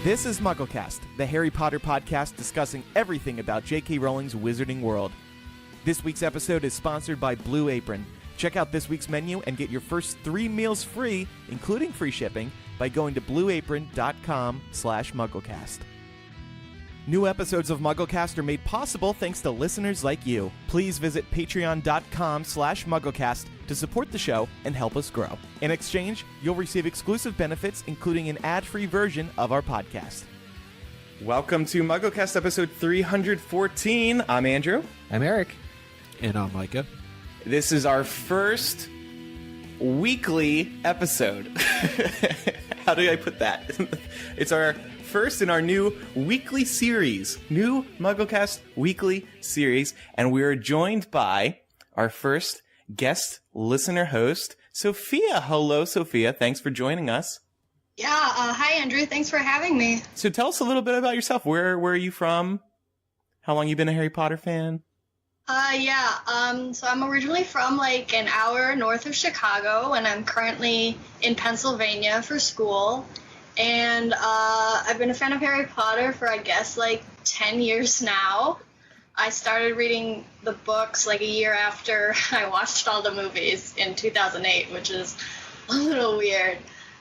This is MuggleCast, the Harry Potter podcast discussing everything about J.K. Rowling's wizarding world. This week's episode is sponsored by Blue Apron. Check out this week's menu and get your first 3 meals free, including free shipping, by going to blueapron.com/MuggleCast. New episodes of MuggleCast are made possible thanks to listeners like you. Please visit patreon.com/MuggleCast to support the show and help us grow. In exchange, you'll receive exclusive benefits, including an ad-free version of our podcast. Welcome to MuggleCast episode 314. I'm Andrew. I'm Eric. And I'm Micah. This is our first weekly episode. How do I put that? It's our first in our new weekly series, new MuggleCast weekly series, and we are joined by our first guest listener host, Sophia. Hello, Sophia. Thanks for joining us. Yeah, hi, Andrew. Thanks for having me. So tell us a little bit about yourself. Where are you from? How long you been a Harry Potter fan? So I'm originally from like an hour north of Chicago, and I'm currently in Pennsylvania for school. And I've been a fan of Harry Potter for, I guess, like 10 years now. I started reading the books like a year after I watched all the movies in 2008, which is a little weird.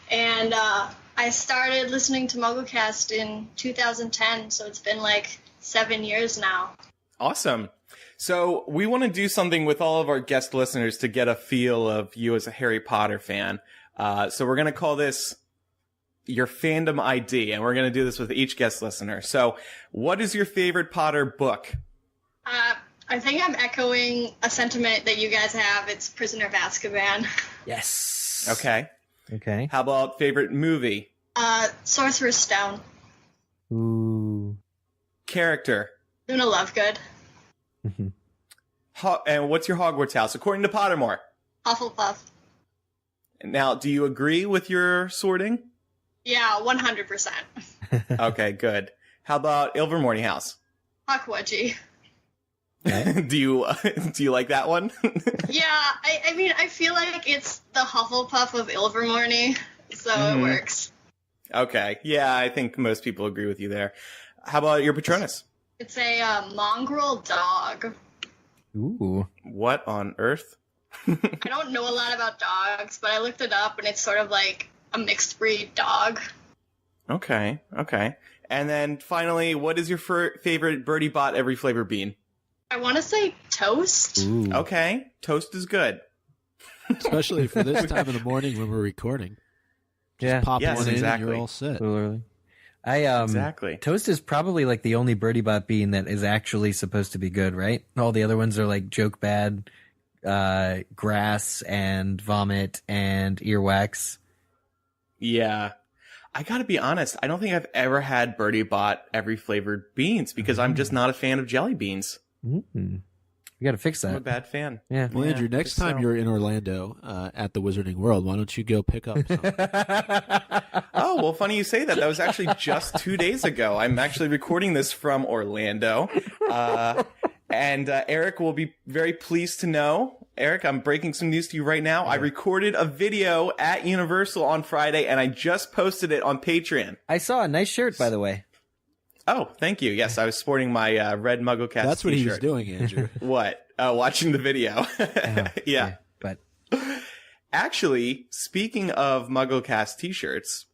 And I started listening to MuggleCast in 2010, so it's been like 7 years now. Awesome. So we want to do something with all of our guest listeners to get a feel of you as a Harry Potter fan. So we're going to call this your fandom ID, and we're going to do this with each guest listener. So what is your favorite Potter book? I think I'm echoing a sentiment that you guys have. It's Prisoner of Azkaban. Yes. Okay. Okay. How about favorite movie? Sorcerer's Stone. Ooh. Character? Luna Lovegood. And what's your Hogwarts house, according to Pottermore? Hufflepuff. Now, do you agree with your sorting? Yeah, 100%. Okay, good. How about Ilvermorny house? Puckwudgie. Okay. Do you like that one? Yeah, I mean, I feel like it's the Hufflepuff of Ilvermorny, so it works. Okay, yeah, I think most people agree with you there. How about your Patronus? It's a mongrel dog. Ooh. What on earth? I don't know a lot about dogs, but I looked it up, and it's sort of like a mixed breed dog. Okay. And then finally, what is your favorite Birdie Bot every flavor bean? I want to say Toast. Ooh. Okay, toast is good. Especially for this time of the morning when we're recording. Yeah. Pop Yes, one in exactly. and you're all set. Literally. Exactly. Toast is probably like the only Birdie Bot bean that is actually supposed to be good, right? All the other ones are like joke bad, grass and vomit and earwax. Yeah. I gotta be honest, I don't think I've ever had Birdie Bot every flavored beans because I'm just not a fan of jelly beans. Mm-hmm. You got to fix that. I'm a bad fan. Yeah. Well, Andrew, next time you're in Orlando at the Wizarding World, why don't you go pick up some? Oh, well, funny you say that. That was actually just 2 days ago. I'm actually recording this from Orlando. And Eric will be very pleased to know. Eric, I'm breaking some news to you right now. Yeah. I recorded a video at Universal on Friday, and I just posted it on Patreon. I saw a nice shirt, by the way. Oh, thank you. Yes, I was sporting my red MuggleCast That's what t-shirt. he was doing, Andrew. What? Watching the video. Yeah. But actually, speaking of MuggleCast t-shirts,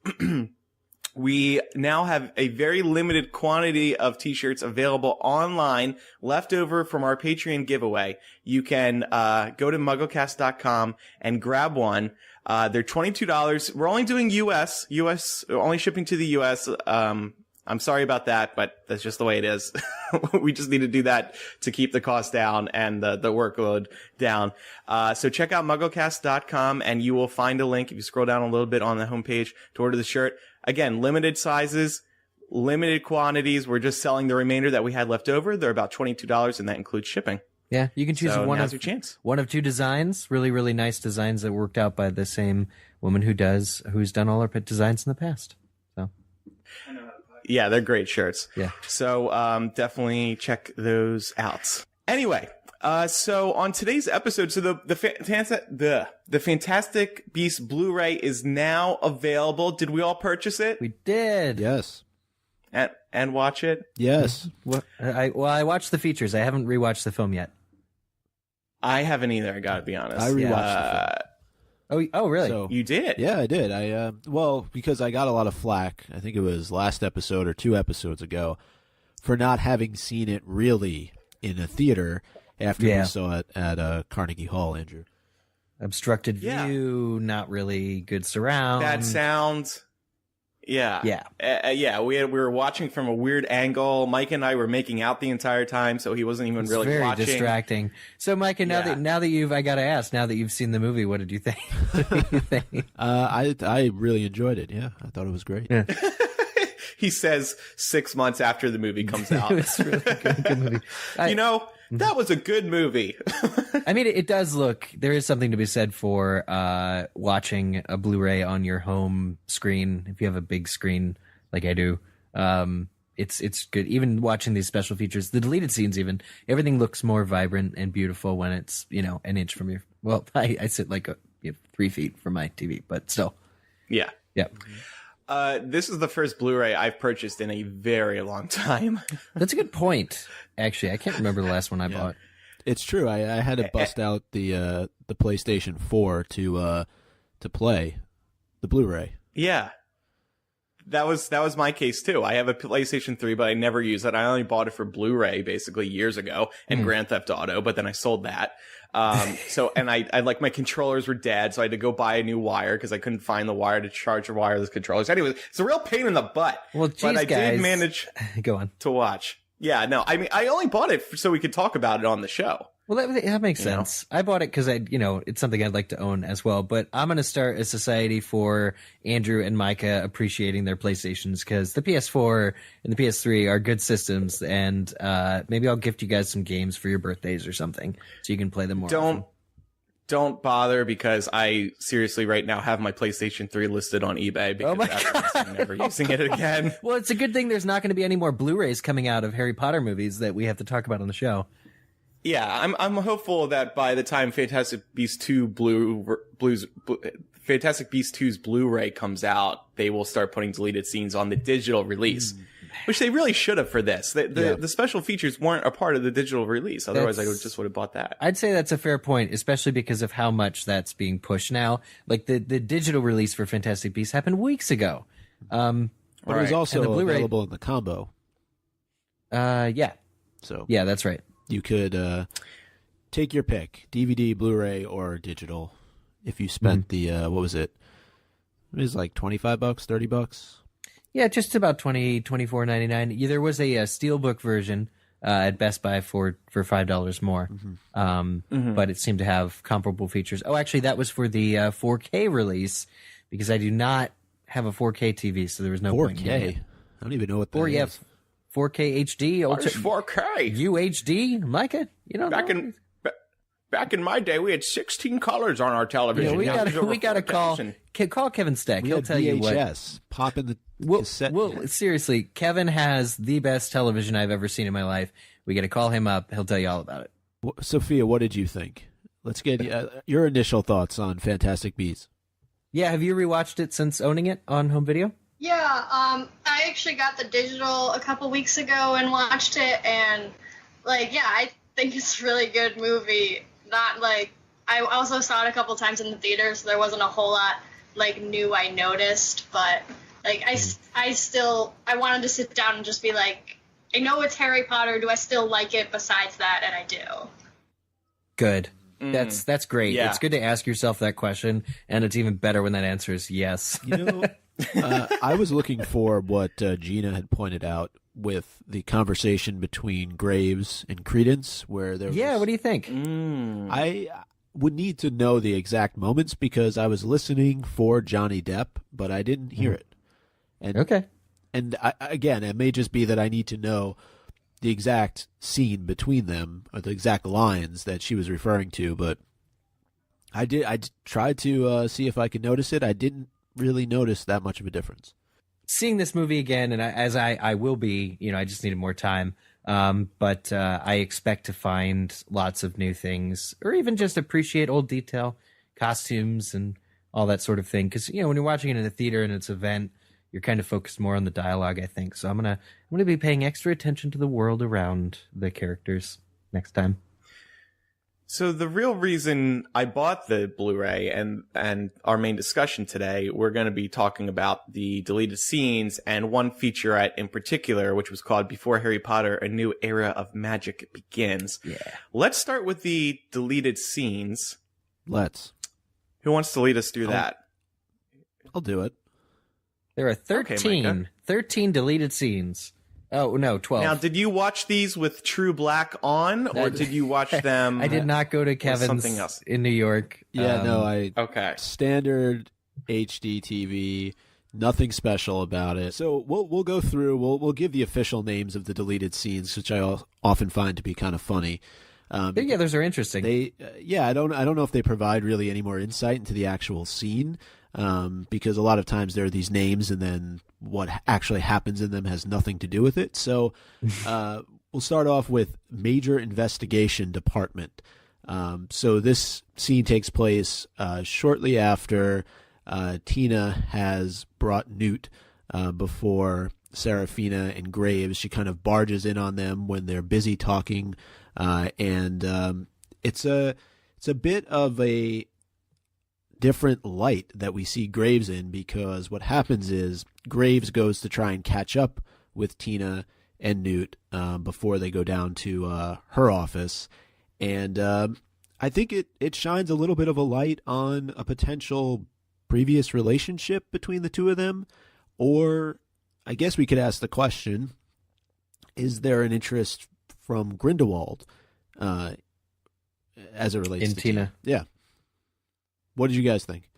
we now have a very limited quantity of t-shirts available online, left over from our Patreon giveaway. You can go to MuggleCast.com and grab one. They're $22. We're only doing US, only shipping to the US. I'm sorry about that, but that's just the way it is. We just need to do that to keep the cost down and the workload down. So check out MuggleCast.com and you will find a link if you scroll down a little bit on the homepage to order the shirt. Again, limited sizes, limited quantities. We're just selling the remainder that we had left over. They're about $22 and that includes shipping. yeah, you can choose So now's one your chance. of 2 designs. Really, really nice designs that worked out by the same woman who's done all our designs in the past. So. Yeah, they're great shirts. Yeah. So definitely check those out. Anyway, so on today's episode, so the Fantastic Beasts Blu-ray is now available. Did we all purchase it? We did. Yes. and watch it? Yes. I watched the features. I haven't rewatched the film yet. I haven't either. I gotta be honest. I rewatched the film. Oh, really? So, You did? yeah, I did. Because I got a lot of flack. I think it was last episode or 2 episodes ago for not having seen it really in a theater after we saw it at Carnegie Hall, Andrew. Obstructed view, not really good surround. Bad sound. Yeah. Yeah. We were watching from a weird angle. Mike and I were making out the entire time, so he wasn't even really very watching. Distracting. So, Micah, now that I gotta ask, now that you've seen the movie, what did you think? I really enjoyed it. Yeah, I thought it was great. Yeah. He says 6 months after the movie comes out. It was really good movie. That was a good movie. I mean, it does look. There is something to be said for watching a Blu-ray on your home screen. If you have a big screen like I do, it's good. Even watching these special features, the deleted scenes, even everything looks more vibrant and beautiful when it's an inch from your. Well, I sit like 3 feet from my TV, but still. Yeah. Yeah. This is the first Blu-ray I've purchased in a very long time. That's a good point. Actually, I can't remember the last one I bought. It's true. I had to bust out the PlayStation 4 to play the Blu-ray. Yeah. That was my case too. I have a PlayStation 3, but I never use it. I only bought it for Blu-ray basically years ago and Grand Theft Auto, but then I sold that. And I like my controllers were dead, so I had to go buy a new wire because I couldn't find the wire to charge the wireless controllers. Anyway, it's a real pain in the butt. Well, geez, but I guys. did manage Go on. to watch. Yeah, no, I mean, I only bought it so we could talk about it on the show. Well, that makes sense. I bought it because it's something I'd like to own as well. But I'm going to start a society for Andrew and Micah appreciating their PlayStations because the PS4 and the PS3 are good systems, and maybe I'll gift you guys some games for your birthdays or something so you can play them more. Don't bother because I seriously right now have my PlayStation 3 listed on eBay because I'm never using it again. Well, it's a good thing there's not going to be any more Blu-rays coming out of Harry Potter movies that we have to talk about on the show. Yeah, I'm hopeful that by the time Fantastic Beasts 2's Blu-ray comes out, they will start putting deleted scenes on the digital release, which they really should have for this. The special features weren't a part of the digital release. Otherwise, I just would have bought that. I'd say that's a fair point, especially because of how much that's being pushed now. Like the digital release for Fantastic Beasts happened weeks ago. But it was also available in the combo. Yeah. So yeah, that's right. You could take your pick, DVD, Blu-ray, or digital. If you spent the what was it? It was like $25, $30. Yeah, just about $24.99. There was a steelbook version at Best Buy for $5 more, but it seemed to have comparable features. Oh, actually, that was for the 4K release because I do not have a 4K TV, so there was no 4K. point in it. I don't even know what that is. 4K? $4K HD, UHD, Micah. You know, back in my day, we had 16 colors on our television. We got to call Kevin Steck. He'll tell you what. VHS. Pop in the cassette. Well, seriously, Kevin has the best television I've ever seen in my life. We got to call him up. He'll tell you all about it. Sophia, what did you think? Let's get your initial thoughts on Fantastic Beasts. Yeah, have you rewatched it since owning it on home video? Yeah, I actually got the digital a couple weeks ago and watched it, and I think it's a really good movie. I also saw it a couple times in the theater, so there wasn't a whole lot new I noticed, but I wanted to sit down and just be like, I know it's Harry Potter. Do I still like it besides that? And I do. Good. That's great. Yeah. It's good to ask yourself that question, and it's even better when that answer is yes. I was looking for what Gina had pointed out with the conversation between Graves and Credence, where there was... Yeah, what do you think? I would need to know the exact moments because I was listening for Johnny Depp, but I didn't hear it. And, okay. And again, it may just be that I need to know the exact scene between them or the exact lines that she was referring to, but I tried to see if I could notice it. I didn't really notice that much of a difference. Seeing this movie again, and as I will be, I just needed more time. But I expect to find lots of new things, or even just appreciate old detail, costumes, and all that sort of thing. Because when you're watching it in a theater and it's an event, you're kind of focused more on the dialogue, I think. So I'm gonna be paying extra attention to the world around the characters next time. So the real reason I bought the Blu-ray and our main discussion today, we're going to be talking about the deleted scenes and one featurette in particular, which was called Before Harry Potter, A New Era of Magic Begins. Yeah. Let's start with the deleted scenes. Let's. Who wants to lead us through that? I'll do it. There are 13 deleted scenes. Oh, no, 12. Now, did you watch these with True Black on, or did you watch them? I did not go to Kevin's something else in New York. Yeah, okay. Standard HD TV, nothing special about it. So we'll go through. We'll give the official names of the deleted scenes, which I often find to be kind of funny. Yeah, those are interesting. I don't know if they provide really any more insight into the actual scene, because a lot of times there are these names and then what actually happens in them has nothing to do with it. So we'll start off with Major Investigation Department. So this scene takes place shortly after Tina has brought Newt before Serafina and Graves. She kind of barges in on them when they're busy talking, and it's a bit of a different light that we see Graves in, because what happens is Graves goes to try and catch up with Tina and Newt before they go down to her office, and I think it shines a little bit of a light on a potential previous relationship between the two of them, or I guess we could ask the question, is there an interest from Grindelwald as it relates in to Tina? Yeah. What did you guys think?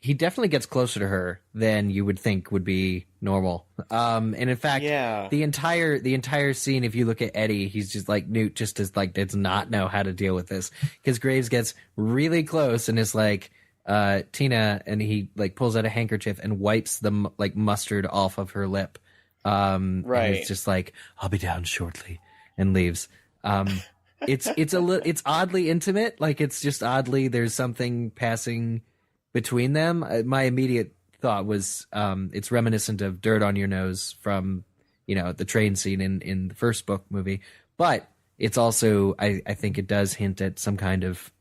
He definitely gets closer to her than you would think would be normal. And in fact, the entire scene, if you look at Eddie, he's just like, Newt just is like, does not know how to deal with this, because Graves gets really close and is like, Tina, and he like pulls out a handkerchief and wipes the like mustard off of her lip. Right. And it's just like, I'll be down shortly, and leaves. It's oddly intimate. Like, it's just oddly, there's something passing between them. My immediate thought was, it's reminiscent of Dirt on Your Nose from, the train scene in the first book movie. But it's also, I think it does hint at some kind of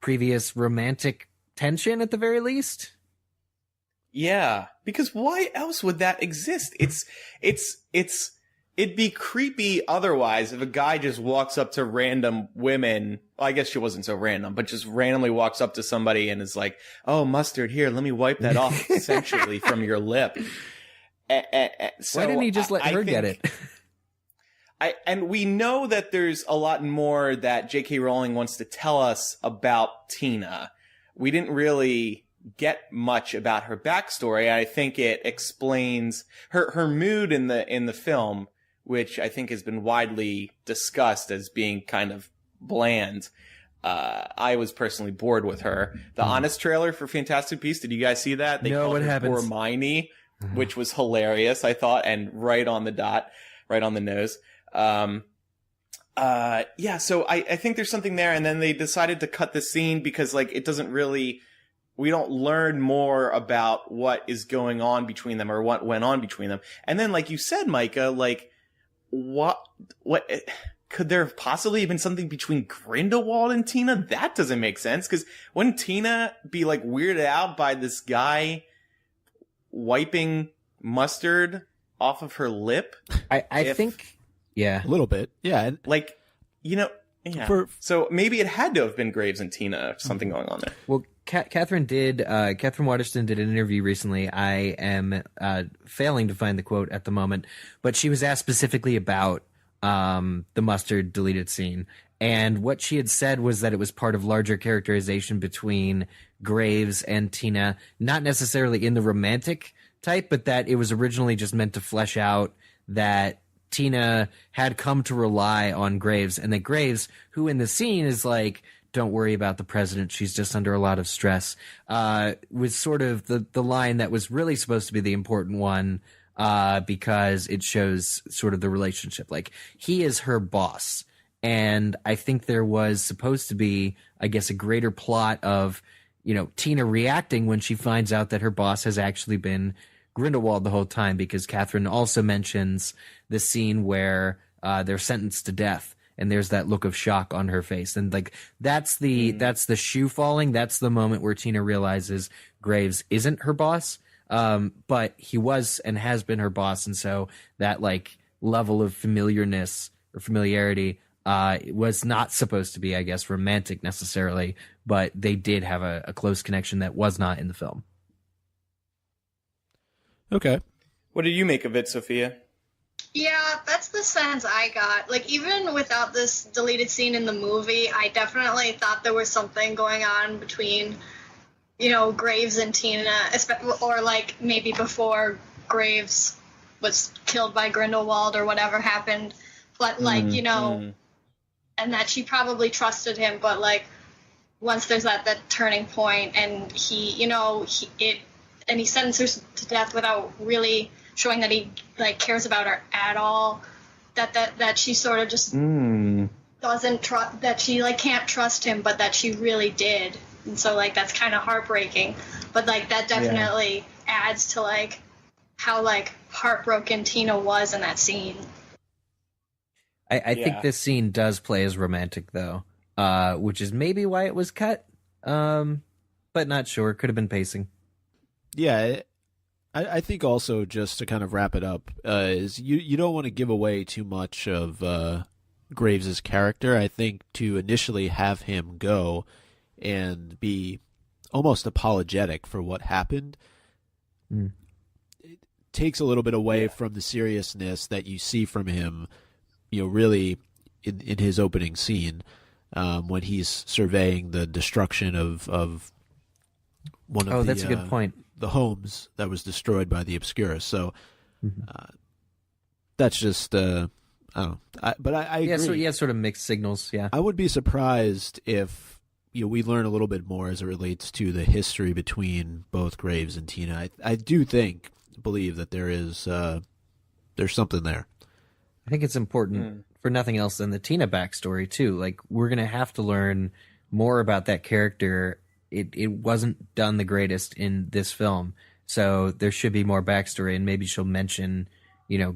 previous romantic tension at the very least. Yeah, because why else would that exist? It'd be creepy otherwise if a guy just walks up to random women. Well, I guess she wasn't so random, but just randomly walks up to somebody and is like, "Oh, mustard, here, let me wipe that off sensually from your lip." So why didn't he just let her get it? And we know that there's a lot more that J.K. Rowling wants to tell us about Tina. We didn't really get much about her backstory. I think it explains her mood in the film, which I think has been widely discussed as being kind of bland. I was personally bored with her. The Honest trailer for Fantastic Beasts, did you guys see that? They called her poor Hermione, which was hilarious, I thought, and right on the dot, right on the nose. So I think there's something there, and then they decided to cut the scene because, like, it doesn't really, we don't learn more about what is going on between them or what went on between them. And then, like you said, Micah, like, what could there have possibly been something between Grindelwald and Tina? That doesn't make sense, because wouldn't Tina be, like, weirded out by this guy wiping mustard off of her lip? I think... Yeah. A little bit. Yeah. Like, yeah. So maybe it had to have been Graves and Tina, something going on there. Well, Catherine Waterston did an interview recently. I am failing to find the quote at the moment, but she was asked specifically about the mustard deleted scene. And what she had said was that it was part of larger characterization between Graves and Tina, not necessarily in the romantic type, but that it was originally just meant to flesh out that Tina had come to rely on Graves, and that Graves, who in the scene is like, don't worry about the president, she's just under a lot of stress, was sort of the line that was really supposed to be the important one, because it shows sort of the relationship. Like, he is her boss, and I think there was supposed to be, I guess, a greater plot of, Tina reacting when she finds out that her boss has actually been Grindelwald the whole time, because Catherine also mentions the scene where they're sentenced to death, and there's that look of shock on her face, and like that's the shoe falling. That's the moment where Tina realizes Graves isn't her boss, but he was and has been her boss, and so that like level of familiarity was not supposed to be, I guess, romantic necessarily, but they did have a close connection that was not in the film. Okay. What did you make of it, Sophia? Yeah, that's the sense I got. Like, even without this deleted scene in the movie, I definitely thought there was something going on between, Graves and Tina, or like maybe before Graves was killed by Grindelwald or whatever happened. But like, and that she probably trusted him, but like once there's that turning point and he sentences her to death without really showing that he like cares about her at all, that she sort of just doesn't trust, that she like can't trust him, but that she really did, and so like that's kind of heartbreaking. But like that definitely adds to like how like heartbroken Tina was in that scene. I think this scene does play as romantic though, which is maybe why it was cut, but not sure. Could have been pacing. Yeah, I think also, just to kind of wrap it up, is you don't want to give away too much of Graves' character. I think to initially have him go and be almost apologetic for what happened, it takes a little bit away from the seriousness that you see from him, really in his opening scene, when he's surveying the destruction of one of that's a good point. The homes that was destroyed by the Obscurus. So that's just I don't know. But I agree. Yeah, so you have sort of mixed signals. Yeah, I would be surprised if we learn a little bit more as it relates to the history between both Graves and Tina. I do believe that there's something there. I think it's important for nothing else than the Tina backstory too. Like, we're gonna have to learn more about that character. It wasn't done the greatest in this film, so there should be more backstory, and maybe she'll mention,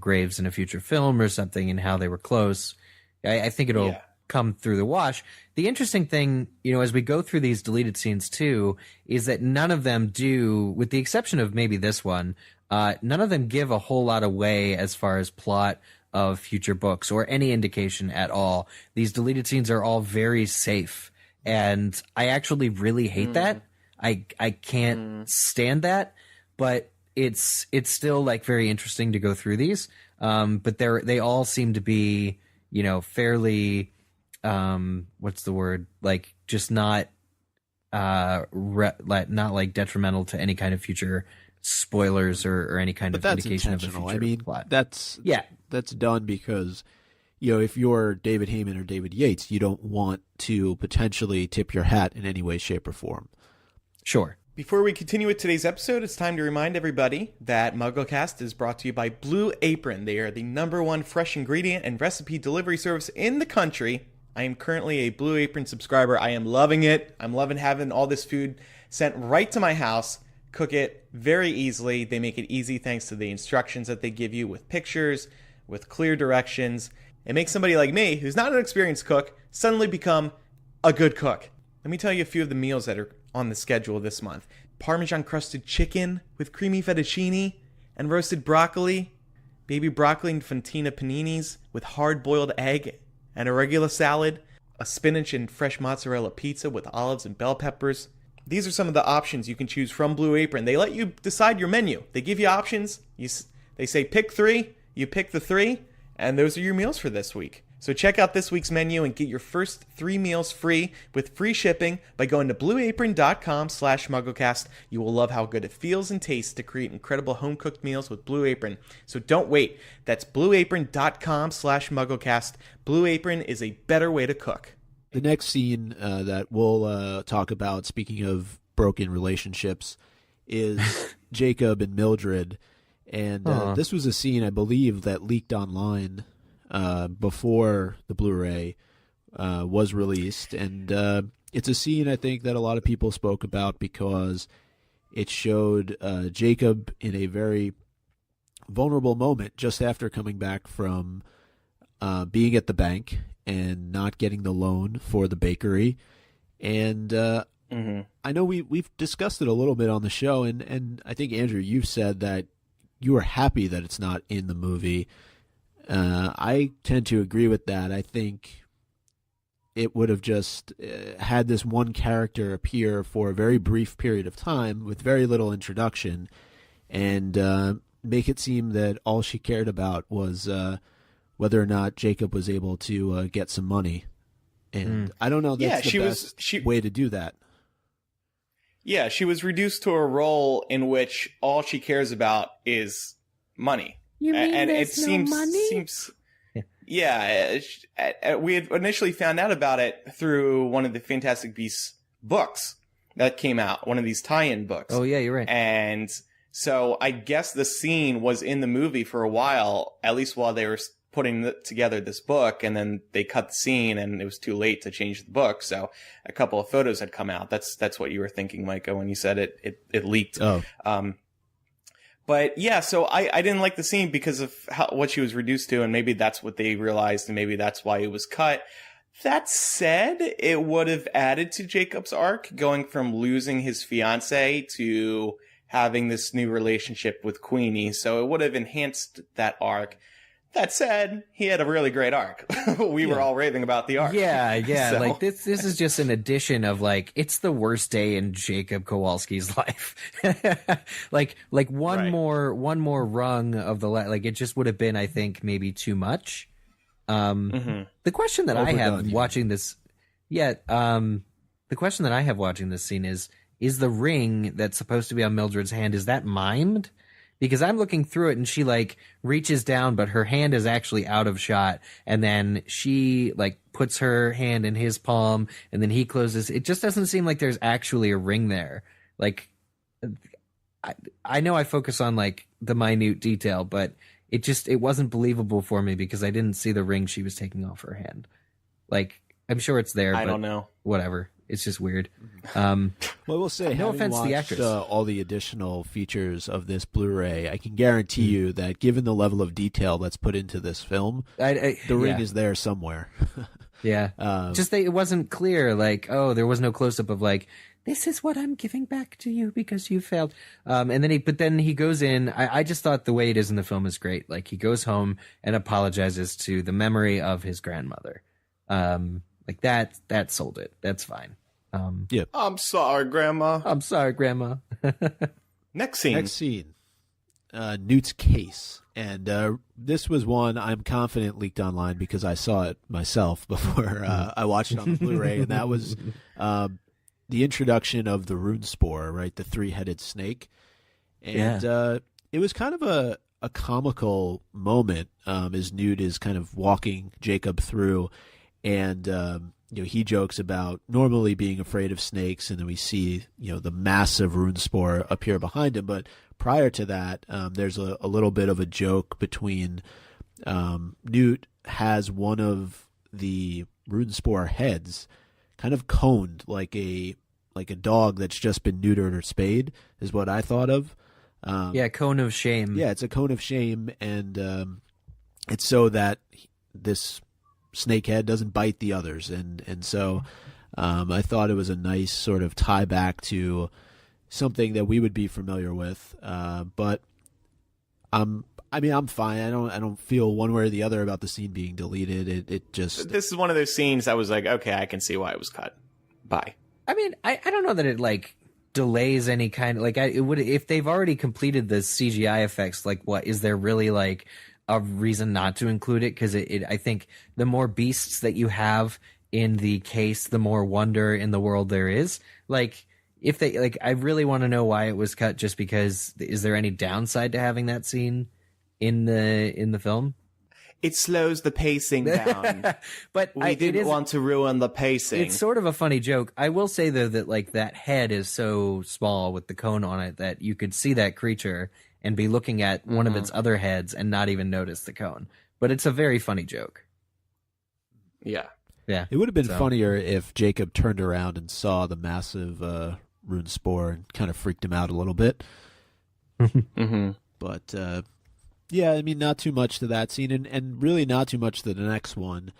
Graves in a future film or something and how they were close. I think it'll come through the wash. The interesting thing, as we go through these deleted scenes too, is that none of them do, with the exception of maybe this one, none of them give a whole lot away as far as plot of future books or any indication at all. These deleted scenes are all very safe. And I actually really hate that. I can't stand that, but it's still like very interesting to go through these. But they all seem to be, fairly, what's the word? Like, just not like detrimental to any kind of future spoilers or any kind of indication of the future plot. That's done because, if you're David Heyman or David Yates, you don't want to potentially tip your hat in any way, shape, or form. Sure. Before we continue with today's episode, it's time to remind everybody that MuggleCast is brought to you by Blue Apron. They are the #1 fresh ingredient and recipe delivery service in the country. I am currently a Blue Apron subscriber. I am loving it. I'm loving having all this food sent right to my house. Cook it very easily. They make it easy thanks to the instructions that they give you with pictures, with clear directions. It makes somebody like me, who's not an experienced cook, suddenly become a good cook. Let me tell you a few of the meals that are on the schedule this month. Parmesan-crusted chicken with creamy fettuccine and roasted broccoli, baby broccoli and fontina paninis with hard-boiled egg and arugula salad, a spinach and fresh mozzarella pizza with olives and bell peppers. These are some of the options you can choose from Blue Apron. They let you decide your menu. They give you options. They say pick 3, you pick the 3, and those are your meals for this week. So check out this week's menu and get your first 3 meals free with free shipping by going to blueapron.com/MuggleCast. You will love how good it feels and tastes to create incredible home-cooked meals with Blue Apron. So don't wait. That's blueapron.com/MuggleCast. Blue Apron is a better way to cook. The next scene that we'll talk about, speaking of broken relationships, is Jacob and Mildred. And this was a scene, I believe, that leaked online before the Blu-ray was released. And it's a scene, I think, that a lot of people spoke about because it showed Jacob in a very vulnerable moment just after coming back from being at the bank and not getting the loan for the bakery. And I know we've discussed it a little bit on the show, and I think, Andrew, you've said that you were happy that it's not in the movie. I tend to agree with that. I think it would have just had this one character appear for a very brief period of time with very little introduction, and make it seem that all she cared about was whether or not Jacob was able to get some money. And I don't know that's the best way to do that. Yeah, she was reduced to a role in which all she cares about is money. You mean and there's it no money? seems yeah, we had initially found out about it through one of the Fantastic Beasts books that came out, one of these tie-in books. Oh yeah, you're right. And so I guess the scene was in the movie for a while, at least while they were putting together this book, and then they cut the scene and it was too late to change the book. So a couple of photos had come out. That's what you were thinking, Micah, when you said it leaked. Oh. But yeah, so I didn't like the scene because of what she was reduced to, and maybe that's what they realized, and maybe that's why it was cut. That said, it would have added to Jacob's arc, going from losing his fiance to having this new relationship with Queenie. So it would have enhanced that arc. That said, he had a really great arc. We were all raving about the arc. Yeah. So. Like this is just an addition of like, it's the worst day in Jacob Kowalski's life. like one more rung of the like it just would have been, I think, maybe too much. The question that I have watching this, the question that I have watching this scene is the ring that's supposed to be on Mildred's hand, is that mimed? Because I'm looking through it and she like reaches down, but her hand is actually out of shot. And then she like puts her hand in his palm and then he closes. It just doesn't seem like there's actually a ring there. Like, I know I focus on like the minute detail, but it wasn't believable for me because I didn't see the ring she was taking off her hand. Like, I'm sure it's there. I don't know. Whatever. It's just weird. Well, we'll say, no offense to the actress. All the additional features of this Blu-ray, I can guarantee you that given the level of detail that's put into this film, the ring is there somewhere. Yeah. It wasn't clear, like, oh, there was no close-up of like, this is what I'm giving back to you because you failed. And then he goes in. I just thought the way it is in the film is great. Like, he goes home and apologizes to the memory of his grandmother. Like that sold it. That's fine. Yeah. I'm sorry, Grandma. I'm sorry, Grandma. Next scene. Newt's case. And this was one I'm confident leaked online because I saw it myself before I watched it on the Blu-ray. And that was the introduction of the runespoor, right? The three-headed snake. And it was kind of a comical moment as Newt is kind of walking Jacob through. And he jokes about normally being afraid of snakes, and then we see the massive runespoor appear behind him. But prior to that, there's a little bit of a joke between Newt has one of the runespoor heads kind of coned like a dog that's just been neutered or spayed, is what I thought of. Cone of shame. Yeah, it's a cone of shame, and it's so that this snakehead doesn't bite the others, and so I thought it was a nice sort of tie back to something that we would be familiar with. But I'm fine. I don't feel one way or the other about the scene being deleted. This is one of those scenes I was like, okay, I can see why it was cut. Bye. I mean, I don't know that it like delays any kind of like it would if they've already completed the CGI effects. Like, what is there really like a reason not to include it? Because I think the more beasts that you have in the case, the more wonder in the world there is. Like, if they like, I really want to know why it was cut. Just because, is there any downside to having that scene in the film? It slows the pacing down. But we didn't want to ruin the pacing. It's sort of a funny joke. I will say though that like that head is so small with the cone on it that you could see that creature and be looking at one of its other heads and not even notice the cone. But it's a very funny joke. Yeah. It would have been funnier if Jacob turned around and saw the massive runespoor and kind of freaked him out a little bit. Mm-hmm. But yeah, I mean, not too much to that scene, and really not too much to the next one,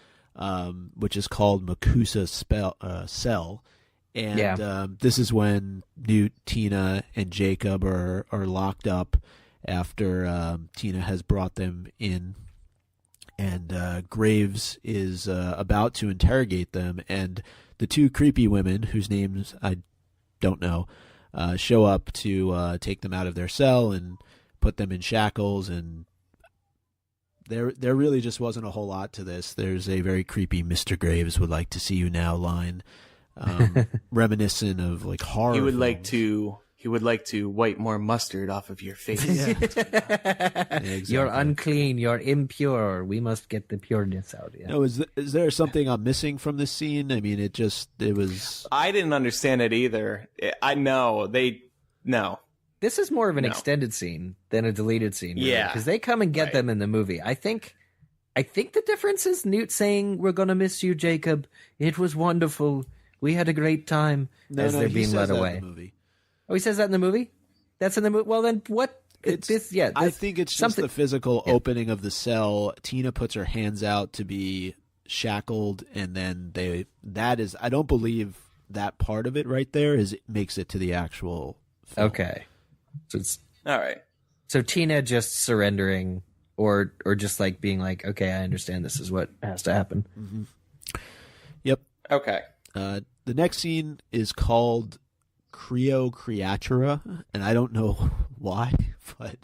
which is called Makusa Cell. And this is when Newt, Tina, and Jacob are locked up after Tina has brought them in. And Graves is about to interrogate them, and the two creepy women, whose names I don't know, show up to take them out of their cell and put them in shackles. And there really just wasn't a whole lot to this. There's a very creepy "Mr. Graves would like to see you now" line, reminiscent of like horror. He would like to wipe more mustard off of your face. Yeah, exactly. You're unclean. You're impure. We must get the pureness out. Yeah. No, is there something I'm missing from this scene? I mean, it was. I didn't understand it either. No. This is more of an extended scene than a deleted scene. Really, Yeah. because they come and get them in the movie. I think the difference is Newt saying, "We're gonna miss you, Jacob. It was wonderful. We had a great time." As they're being led away. In the movie. Oh, he says that in the movie? That's in the movie? Well, then what? I think it's just the physical opening of the cell. Tina puts her hands out to be shackled, and then I don't believe that part of it right there makes it to the actual film. Okay. So it's All right. So Tina just surrendering or just like being like, okay, I understand this is what has to happen. Mm-hmm. Yep. Okay. The next scene is called Creatura, and I don't know why, but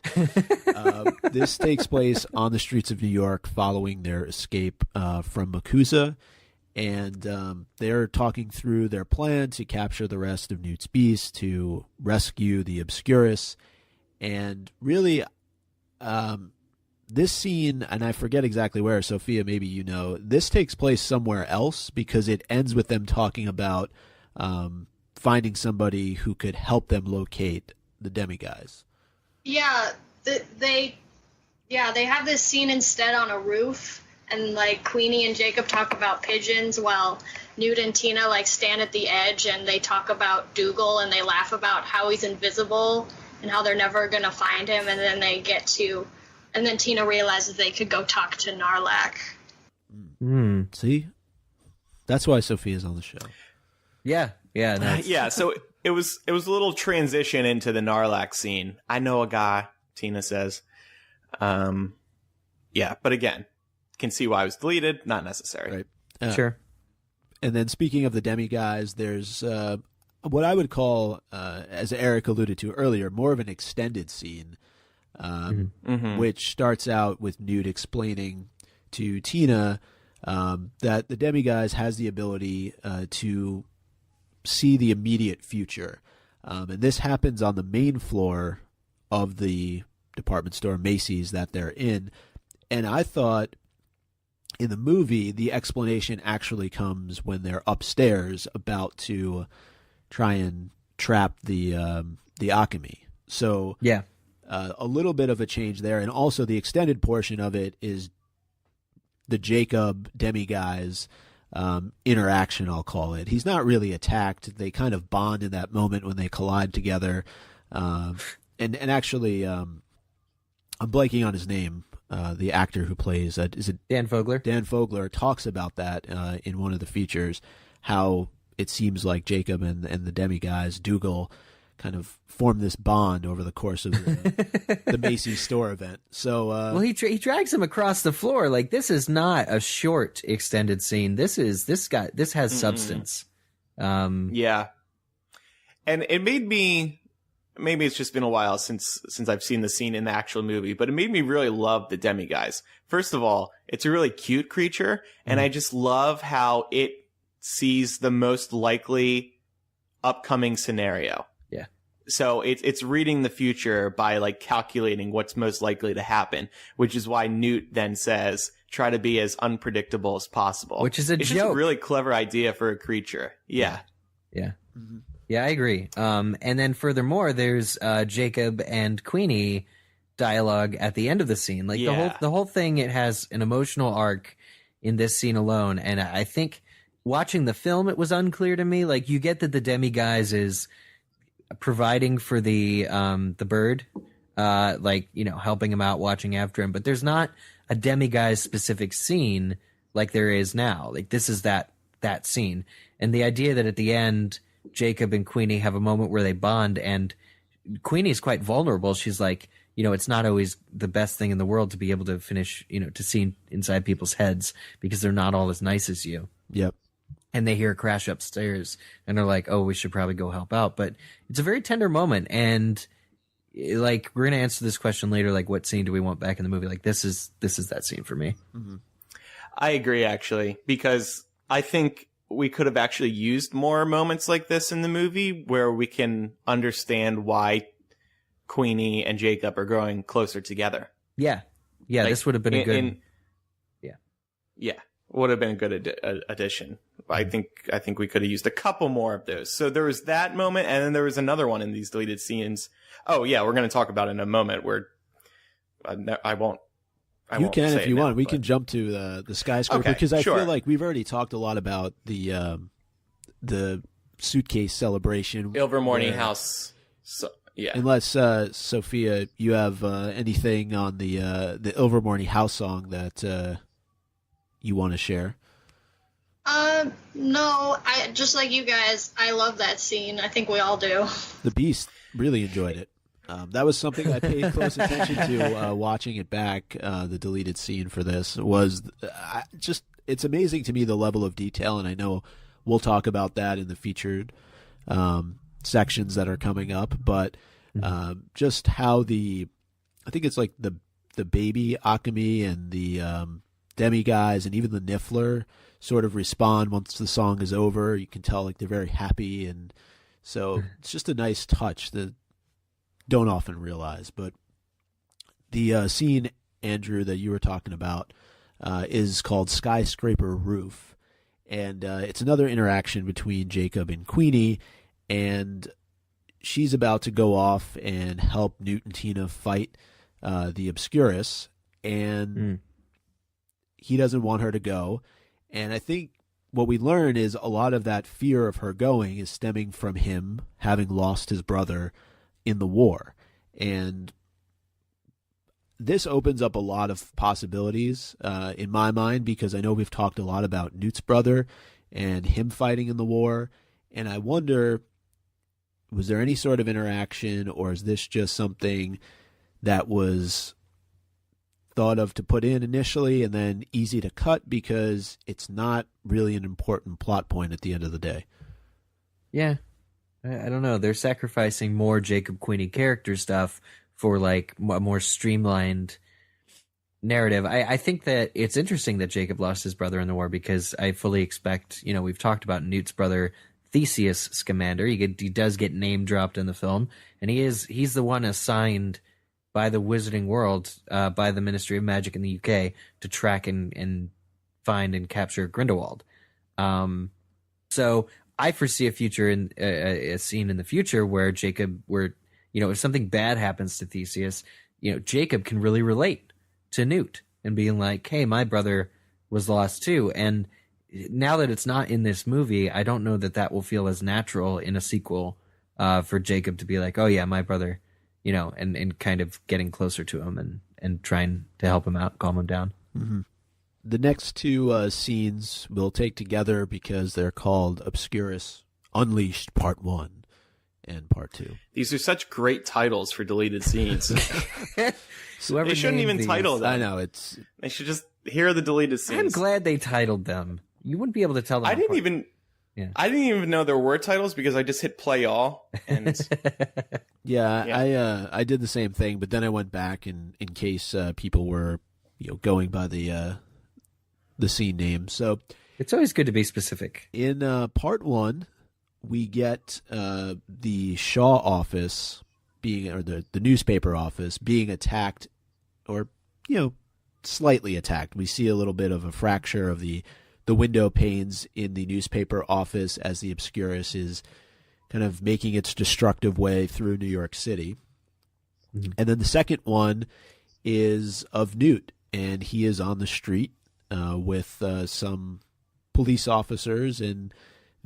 this takes place on the streets of New York following their escape from Makusa, and they're talking through their plan to capture the rest of Newt's beast, to rescue the Obscurus, and really this scene, and I forget exactly where, Sophia, maybe you know, this takes place somewhere else because it ends with them talking about finding somebody who could help them locate the demiguise. Yeah, they have this scene instead on a roof, and like Queenie and Jacob talk about pigeons while Newt and Tina like stand at the edge and they talk about Dougal and they laugh about how he's invisible and how they're never gonna find him, and then Tina realizes they could go talk to Narlac. See? That's why Sophia's on the show. Yeah. Yeah. Yeah, so it was a little transition into the Narlac scene. I know a guy, Tina says. Yeah, but again, can see why it was deleted. Not necessary. Right. Sure. And then speaking of the demiguise, there's what I would call, as Eric alluded to earlier, more of an extended scene, which starts out with Newt explaining to Tina that the demiguise has the ability to see the immediate future. And this happens on the main floor of the department store, Macy's, that they're in. And I thought in the movie, the explanation actually comes when they're upstairs about to try and trap the Akemi. So yeah, a little bit of a change there. And also the extended portion of it is the Jacob demiguise interaction, I'll call it. He's not really attacked. They kind of bond in that moment when they collide together. And actually, I'm blanking on his name. The actor who plays is it Dan Fogler? Dan Fogler talks about that in one of the features, how it seems like Jacob and the demiguise, Dougal, kind of form this bond over the course of the Macy's store event. So, well, he drags him across the floor. Like, this is not a short extended scene. This has substance. Yeah, and it made me. Maybe it's just been a while since I've seen the scene in the actual movie, but it made me really love the demiguise. First of all, it's a really cute creature, and I just love how it sees the most likely upcoming scenario. Yeah. So it's reading the future by like calculating what's most likely to happen, which is why Newt then says, try to be as unpredictable as possible. Which is it's joke. Just a really clever idea for a creature. Yeah. Yeah. Mm-hmm. Yeah, I agree. And then furthermore, there's Jacob and Queenie dialogue at the end of the scene. Like the whole thing, it has an emotional arc in this scene alone. And I think watching the film, it was unclear to me. Like, you get that the demiguise is providing for the bird, like, you know, helping him out, watching after him. But there's not a demiguise specific scene like there is now. Like, this is that scene. And the idea that at the end, Jacob and Queenie have a moment where they bond, and Queenie's quite vulnerable. She's like, you know, it's not always the best thing in the world to be able to finish, you know, to see inside people's heads because they're not all as nice as you. Yep. And they hear a crash upstairs and they're like, oh, we should probably go help out. But it's a very tender moment. And like, we're going to answer this question later. Like, what scene do we want back in the movie? Like, this is that scene for me. Mm-hmm. I agree, actually, because I think we could have actually used more moments like this in the movie where we can understand why Queenie and Jacob are growing closer together. Yeah. Yeah. Like, this would have been a good. Yeah. Would have been a good addition. I think we could have used a couple more of those. So there was that moment, and then there was another one in these deleted scenes. Oh yeah, we're going to talk about it in a moment where I won't. You can say if you now, want. We but... can jump to the skyscraper because I feel like we've already talked a lot about the suitcase celebration, Ilvermorny house. So, yeah. Unless Sophia, you have anything on the Ilvermorny house song that you want to share? No. I just like you guys. I love that scene. I think we all do. The Beast really enjoyed it. That was something I paid close attention to watching it back. The deleted scene for this was it's amazing to me the level of detail, and I know we'll talk about that in the featured sections that are coming up. But just how I think it's like the baby Akemi and the demiguise and even the Niffler sort of respond once the song is over. You can tell like they're very happy, and so it's just a nice touch that don't often realize. But the scene, Andrew, that you were talking about is called Skyscraper Roof, and it's another interaction between Jacob and Queenie, and she's about to go off and help Newt and Tina fight the Obscurus, and he doesn't want her to go. And I think what we learn is a lot of that fear of her going is stemming from him having lost his brother in the war. And this opens up a lot of possibilities in my mind, because I know we've talked a lot about Newt's brother and him fighting in the war. And I wonder, was there any sort of interaction, or is this just something that was thought of to put in initially and then easy to cut because it's not really an important plot point at the end of the day? Yeah. I don't know. They're sacrificing more Jacob Queenie character stuff for like a more streamlined narrative. I think that it's interesting that Jacob lost his brother in the war, because I fully expect, you know, we've talked about Newt's brother Theseus Scamander. He does get name dropped in the film, and he's the one assigned by the Wizarding World, by the Ministry of Magic in the UK, to track and find and capture Grindelwald. So I foresee a future in a scene in the future where if something bad happens to Theseus, you know, Jacob can really relate to Newt and being like, hey, my brother was lost too. And now that it's not in this movie, I don't know that will feel as natural in a sequel for Jacob to be like, oh yeah, my brother, you know, and kind of getting closer to him and trying to help him out, calm him down. Mm-hmm. The next two scenes we'll take together because they're called Obscurus Unleashed Part 1 and Part 2. These are such great titles for deleted scenes. They shouldn't even title them. I know. They should just, here are the deleted scenes. I'm glad they titled them. You wouldn't be able to tell them. I didn't even know there were titles because I just hit play all. And I did the same thing, but then I went back in case people were, you know, going by the scene name. So it's always good to be specific. In Part 1, we get the Shaw office the newspaper office being attacked, or, you know, slightly attacked. We see a little bit of a fracture of the window panes in the newspaper office as the Obscurus is kind of making its destructive way through New York City. Mm-hmm. And then the second one is of Newt, and he is on the street with some police officers, and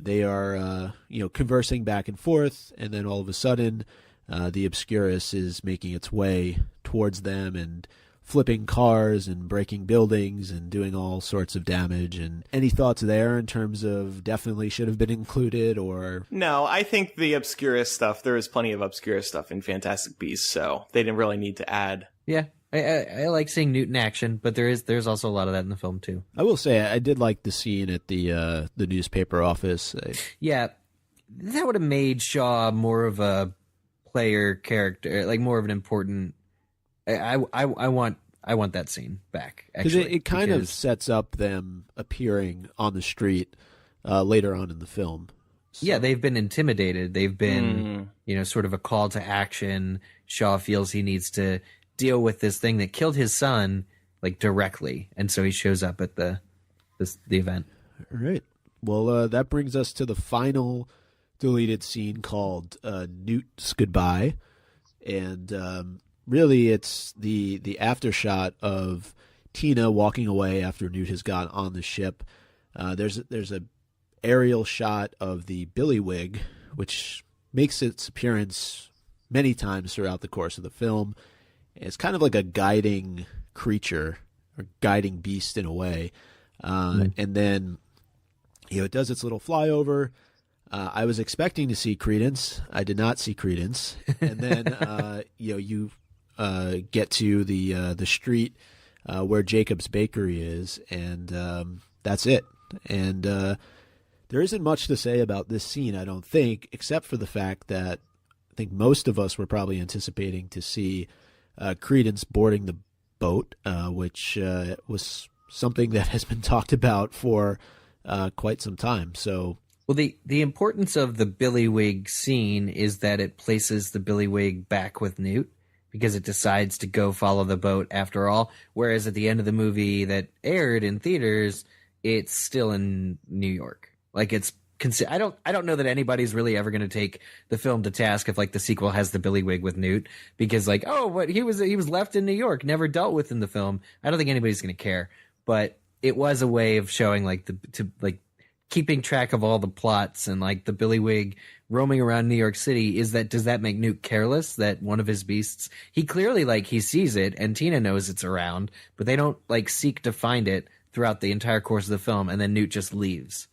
they are, conversing back and forth, and then all of a sudden, the Obscurus is making its way towards them and flipping cars and breaking buildings and doing all sorts of damage. And any thoughts there in terms of definitely should have been included or? No, I think the Obscurus stuff, there is plenty of Obscurus stuff in Fantastic Beasts, so they didn't really need to add. Yeah, I like seeing Newt in action, but there's also a lot of that in the film too. I will say I did like the scene at the newspaper office. Yeah, that would have made Shaw more of a player character, like more of an important. I want that scene back because it kind of sets up them appearing on the street later on in the film. So. Yeah, they've been intimidated. They've been, sort of a call to action. Shaw feels he needs to deal with this thing that killed his son, like directly, and so he shows up at the event. All right. Well, that brings us to the final deleted scene called Newt's Goodbye, and really it's the after shot of Tina walking away after Newt has got on the ship. There's a aerial shot of the Billywig, which makes its appearance many times throughout the course of the film. It's kind of like a guiding creature or guiding beast in a way. And then, it does its little flyover. I was expecting to see Credence. I did not see Credence. And then, you get to the street where Jacob's Bakery is, and that's it. And there isn't much to say about this scene, I don't think, except for the fact that I think most of us were probably anticipating to see Credence boarding the boat, which was something that has been talked about for quite some time. So, well, the importance of the Billywig scene is that it places the Billywig back with Newt because it decides to go follow the boat after all. Whereas at the end of the movie that aired in theaters, it's still in New York. Like I don't know that anybody's really ever going to take the film to task if like the sequel has the Billywig with Newt because like, oh, but he was left in New York, never dealt with in the film. I don't think anybody's going to care, but it was a way of showing like keeping track of all the plots and like the Billywig roaming around New York City. Does that make Newt careless that one of his beasts, he clearly like he sees it and Tina knows it's around, but they don't like seek to find it throughout the entire course of the film. And then Newt just leaves.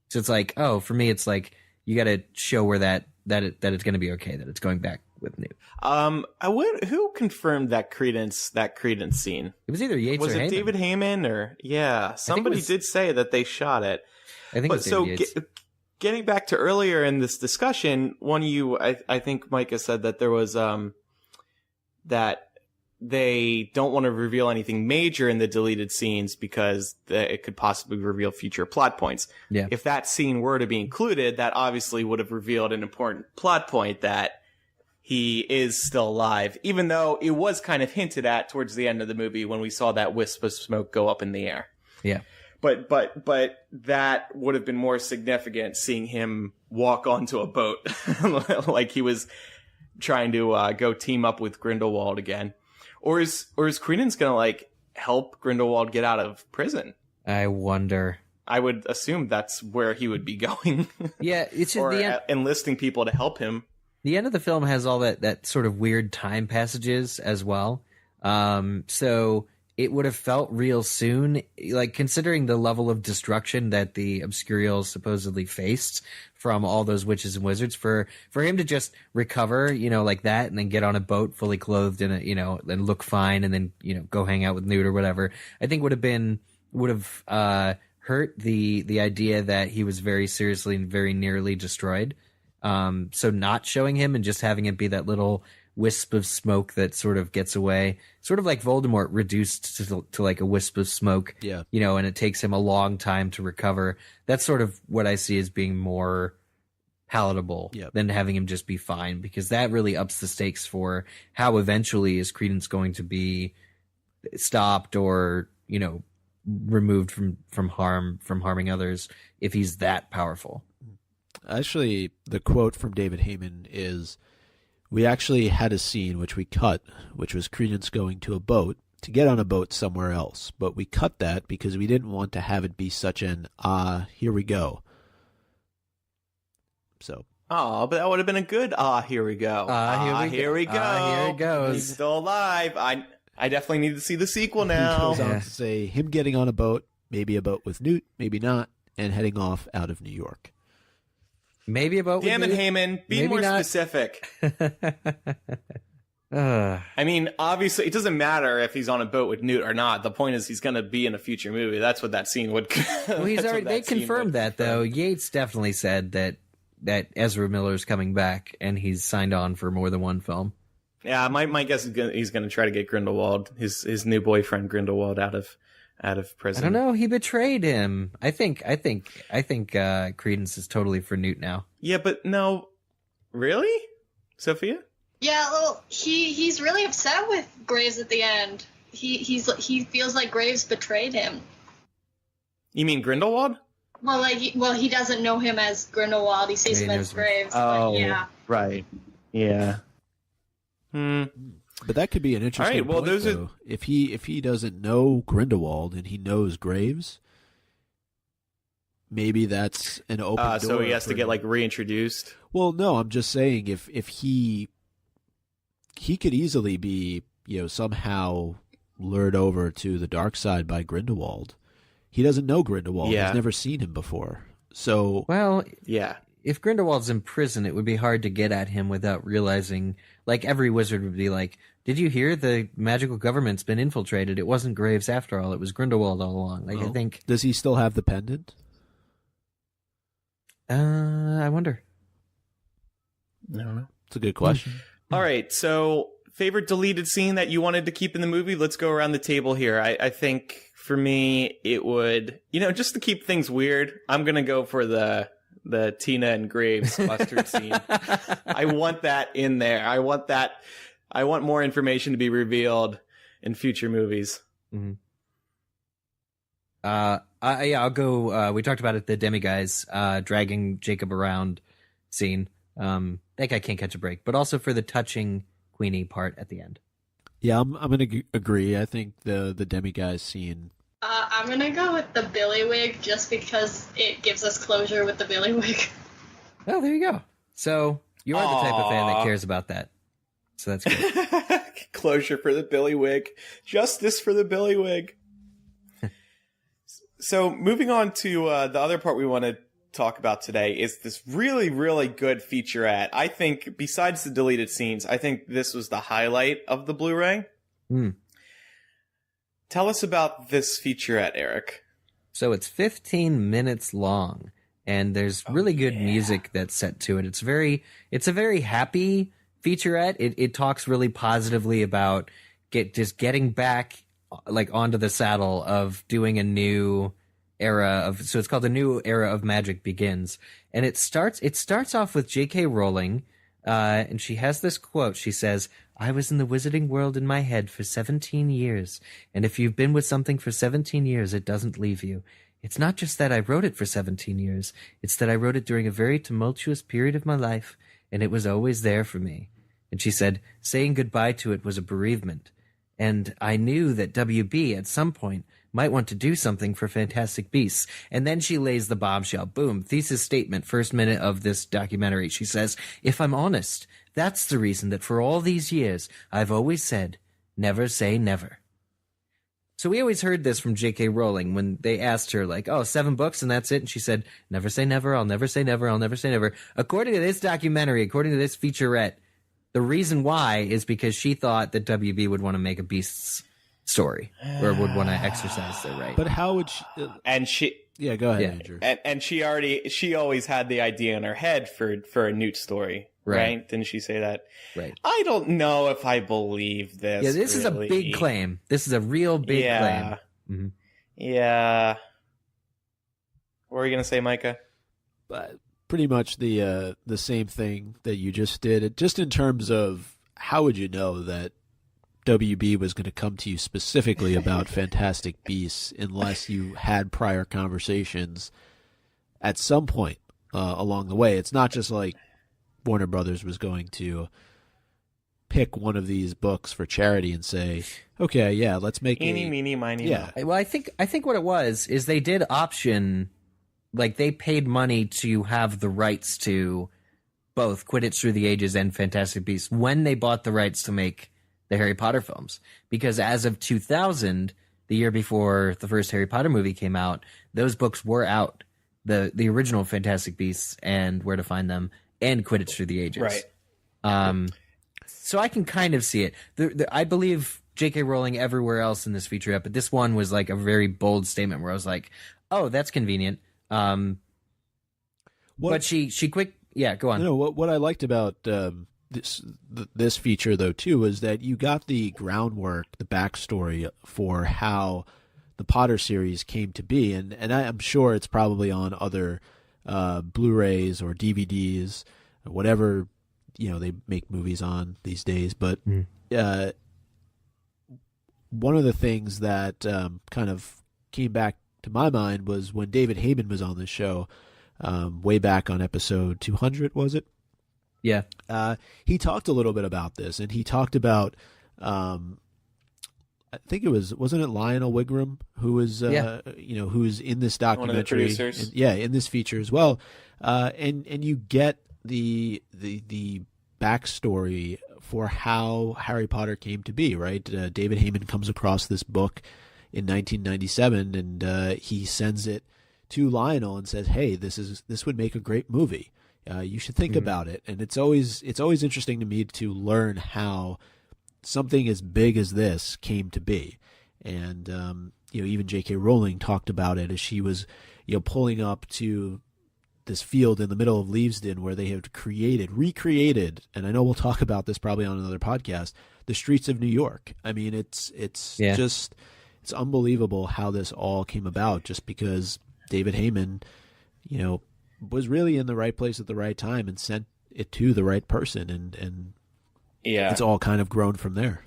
So it's like, oh, for me, it's like you got to show where that it's going to be okay, that it's going back with Newt. Who confirmed that Credence scene? It was either Yates or Heyman. Was it David Heyman or somebody did say that they shot it. I think. But so getting back to earlier in this discussion, I think Micah said that there was that they don't want to reveal anything major in the deleted scenes because it could possibly reveal future plot points. Yeah. If that scene were to be included, that obviously would have revealed an important plot point that he is still alive, even though it was kind of hinted at towards the end of the movie when we saw that wisp of smoke go up in the air. Yeah. But that would have been more significant, seeing him walk onto a boat like he was trying to go team up with Grindelwald again. Or is Credence gonna like help Grindelwald get out of prison? I wonder. I would assume that's where he would be going. Yeah, it's or enlisting people to help him. The end of the film has all that sort of weird time passages as well. So it would have felt real soon, like considering the level of destruction that the Obscurials supposedly faced from all those witches and wizards, for him to just recover, like that, and then get on a boat fully clothed in and look fine, and then, go hang out with Newt or whatever, I think would have hurt the idea that he was very seriously and very nearly destroyed. So not showing him and just having it be that little wisp of smoke that sort of gets away, sort of like Voldemort reduced to like a wisp of smoke, yeah. And it takes him a long time to recover. That's sort of what I see as being more palatable than having him just be fine, because that really ups the stakes for how eventually is Credence going to be stopped or, removed from harming others if he's that powerful. Actually, the quote from David Heyman is, "We actually had a scene which we cut, which was Credence going to a boat to get on a boat somewhere else. But we cut that because we didn't want to have it be such an, here we go." So. Oh, but that would have been a good. Here we go. Here we go. Here it goes. He's still alive. I definitely need to see the sequel now. He goes on to say him getting on a boat, maybe a boat with Newt, maybe not, and heading off out of New York. Maybe a boat with Damn it, Newt. Heyman. Be Maybe more not. specific. I mean, obviously, it doesn't matter if he's on a boat with Newt or not. The point is he's going to be in a future movie. That's what that scene would. Well, he's already. They confirmed that though. Yates definitely said that Ezra Miller's coming back, and he's signed on for more than one film. Yeah, my guess is he's going to try to get Grindelwald, his new boyfriend Grindelwald, out of prison. I don't know. He betrayed him. I think Credence is totally for Newt now. Yeah, but no, really, Sophia? Yeah, well, he's really upset with Graves at the end. He feels like Graves betrayed him. You mean Grindelwald? Well, he doesn't know him as Grindelwald. He sees him as Graves. Oh, but yeah. Right. Yeah. But that could be an interesting. All right, well, point, though. If he doesn't know Grindelwald and he knows Graves, maybe that's an open door. So he has to get reintroduced. Well, no, I'm just saying if he could easily be somehow lured over to the dark side by Grindelwald. He doesn't know Grindelwald. Yeah. He's never seen him before. So yeah. If Grindelwald's in prison, it would be hard to get at him without realizing. Like every wizard would be like, "Did you hear the magical government's been infiltrated? It wasn't Graves after all. It was Grindelwald all along." I think. Does he still have the pendant? I wonder. I don't know. It's a good question. All right, so favorite deleted scene that you wanted to keep in the movie? Let's go around the table here. I think for me, it would, just to keep things weird, I'm going to go for the Tina and Graves mustard scene. I want that in there. I want more information to be revealed in future movies. Mm-hmm. I'll go. We talked about it. The demiguys dragging Jacob around scene. That guy can't catch a break. But also for the touching Queenie part at the end. Yeah, I'm going to agree. I think the demiguys scene. I'm gonna go with the Billywig just because it gives us closure with the Billywig. Oh, there you go. So you are the type of fan that cares about that. So that's good. Closure for the Billywig. Justice for the Billywig. So moving on to the other part we want to talk about today is this really, really good featurette. I think besides the deleted scenes, I think this was the highlight of the Blu-ray. Tell us about this featurette, Eric. So it's 15 minutes long, and there's really good music that's set to it. It's a very happy featurette. It talks really positively about getting back onto the saddle of doing a new era of. So it's called The New Era of Magic Begins, and it starts off with J.K. Rowling, and she has this quote. She says, "I was in the wizarding world in my head for 17 years, and if you've been with something for 17 years, it doesn't leave you. It's not just that I wrote it for 17 years, it's that I wrote it during a very tumultuous period of my life, and it was always there for me." And she said, saying goodbye to it was a bereavement. And I knew that WB at some point might want to do something for Fantastic Beasts. And then she lays the bombshell. Boom. Thesis statement, first minute of this documentary. She says, "If I'm honest, that's the reason that for all these years, I've always said, never say never." So we always heard this from J.K. Rowling when they asked her, 7 books and that's it? And she said, "Never say never, I'll never say never, I'll never say never." According to this documentary, according to this featurette, the reason why is because she thought that WB would want to make a Beasts story or would want to exercise their right. But how would she... And she... Yeah, go ahead, Andrew. And she always had the idea in her head for a Newt story, right? Didn't she say that? Right. I don't know if I believe this. Yeah, this is a big claim. This is a real big claim. Mm-hmm. Yeah. What were you going to say, Micah? But pretty much the same thing that you just did. Just in terms of how would you know that WB was going to come to you specifically about Fantastic Beasts unless you had prior conversations at some point along the way. It's not just like Warner Brothers was going to pick one of these books for charity and say, "Okay, yeah, let's make Eeny, meeny, miny, yeah." Well, I think what it was is they did option like they paid money to have the rights to both Quidditch Through the Ages and Fantastic Beasts when they bought the rights to make the Harry Potter films. Because as of 2000, the year before the first Harry Potter movie came out, those books were out. The original Fantastic Beasts and Where to Find Them and Quidditch Through the Ages. Right. So I can kind of see it. I believe J.K. Rowling everywhere else in this featurette, but this one was like a very bold statement where I was like, oh, that's convenient. But she quick... Yeah, go on. No, what I liked about this feature, though, too, was that you got the groundwork, the backstory for how the Potter series came to be. And I'm sure it's probably on other Blu-rays or DVDs, whatever, they make movies on these days. But one of the things that kind of came back to my mind was when David Heyman was on the show, way back on episode 200, was it? Yeah. He talked a little bit about this, and he talked about, I think wasn't it Lionel Wigram who was, who's in this documentary? One of the producers. In this feature as well. And you get the backstory for how Harry Potter came to be, right? David Heyman comes across this book in 1997, and he sends it to Lionel and says, "Hey, this would make a great movie. You should think about it." And it's always interesting to me to learn how something as big as this came to be. And even J.K. Rowling talked about it as she was pulling up to this field in the middle of Leavesden where they have recreated, and I know we'll talk about this probably on another podcast, the streets of New York. I mean, it's just it's unbelievable how this all came about, just because David Heyman, was really in the right place at the right time and sent it to the right person, and it's all kind of grown from there.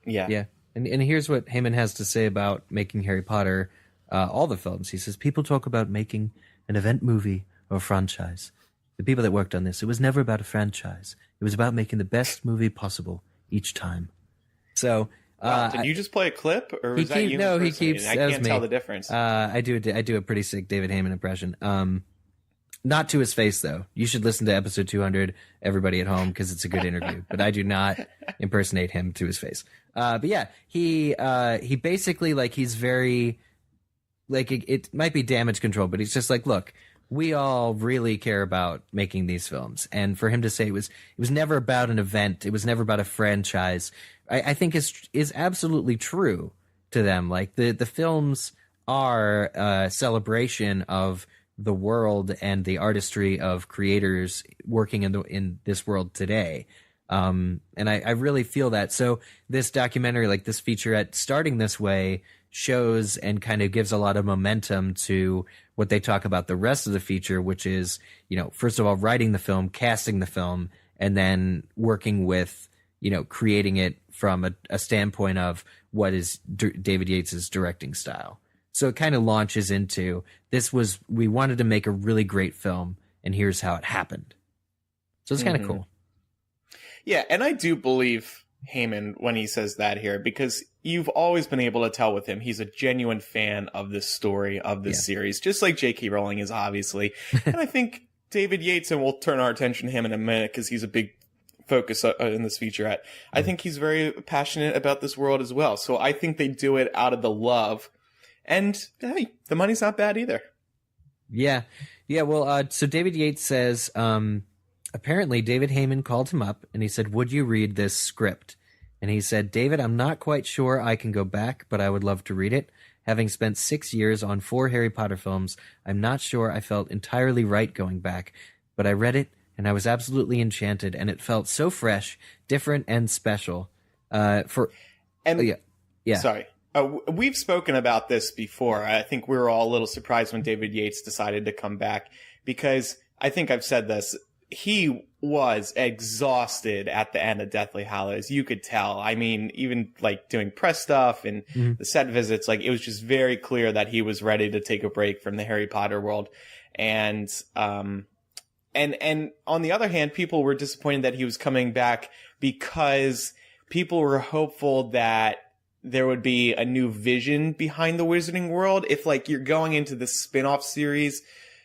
Yeah. Yeah. And here's what Heyman has to say about making Harry Potter, all the films. He says, people talk about making an event movie or a franchise. The people that worked on this, it was never about a franchise. It was about making the best movie possible each time. So... did you just play a clip, or was that you? No, he keeps. I can't tell the difference. I do a pretty sick David Heyman impression. Not to his face though. You should listen to episode 200, everybody at home, because it's a good interview. But I do not impersonate him to his face. But yeah, he basically, like, he's very, like, it might be damage control, but he's just like, look, we all really care about making these films, and for him to say it was never about an event, it was never about a franchise, I think is absolutely true to them. Like the films are a celebration of the world and the artistry of creators working in this world today. And I really feel that. So this documentary, like this featurette, starting this way, shows and kind of gives a lot of momentum to what they talk about the rest of the feature, which is, first of all, writing the film, casting the film, and then working with, creating it from a standpoint of what is David Yates' directing style. So it kind of launches into, we wanted to make a really great film, and here's how it happened. So it's kind of cool. Yeah, and I do believe Heyman when he says that here, because you've always been able to tell with him, he's a genuine fan of this story, of this series, just like J.K. Rowling is, obviously. And I think David Yates, and we'll turn our attention to him in a minute because he's a big focus in this featurette. I think he's very passionate about this world as well. So I think they do it out of the love. And hey, the money's not bad either. Yeah. Yeah, well, so David Yates says, apparently David Heyman called him up and he said, would you read this script? And he said, David, I'm not quite sure I can go back, but I would love to read it. Having spent 6 years on 4 Harry Potter films, I'm not sure I felt entirely right going back, but I read it and I was absolutely enchanted, and it felt so fresh, different, and special. Sorry. We've spoken about this before. I think we were all a little surprised when David Yates decided to come back, because I think I've said this. He was exhausted at the end of Deathly Hallows. You could tell. I mean, even like doing press stuff and the set visits, like it was just very clear that he was ready to take a break from the Harry Potter world. And on the other hand, people were disappointed that he was coming back, because people were hopeful that there would be a new vision behind the Wizarding World. If like you're going into this spin-off series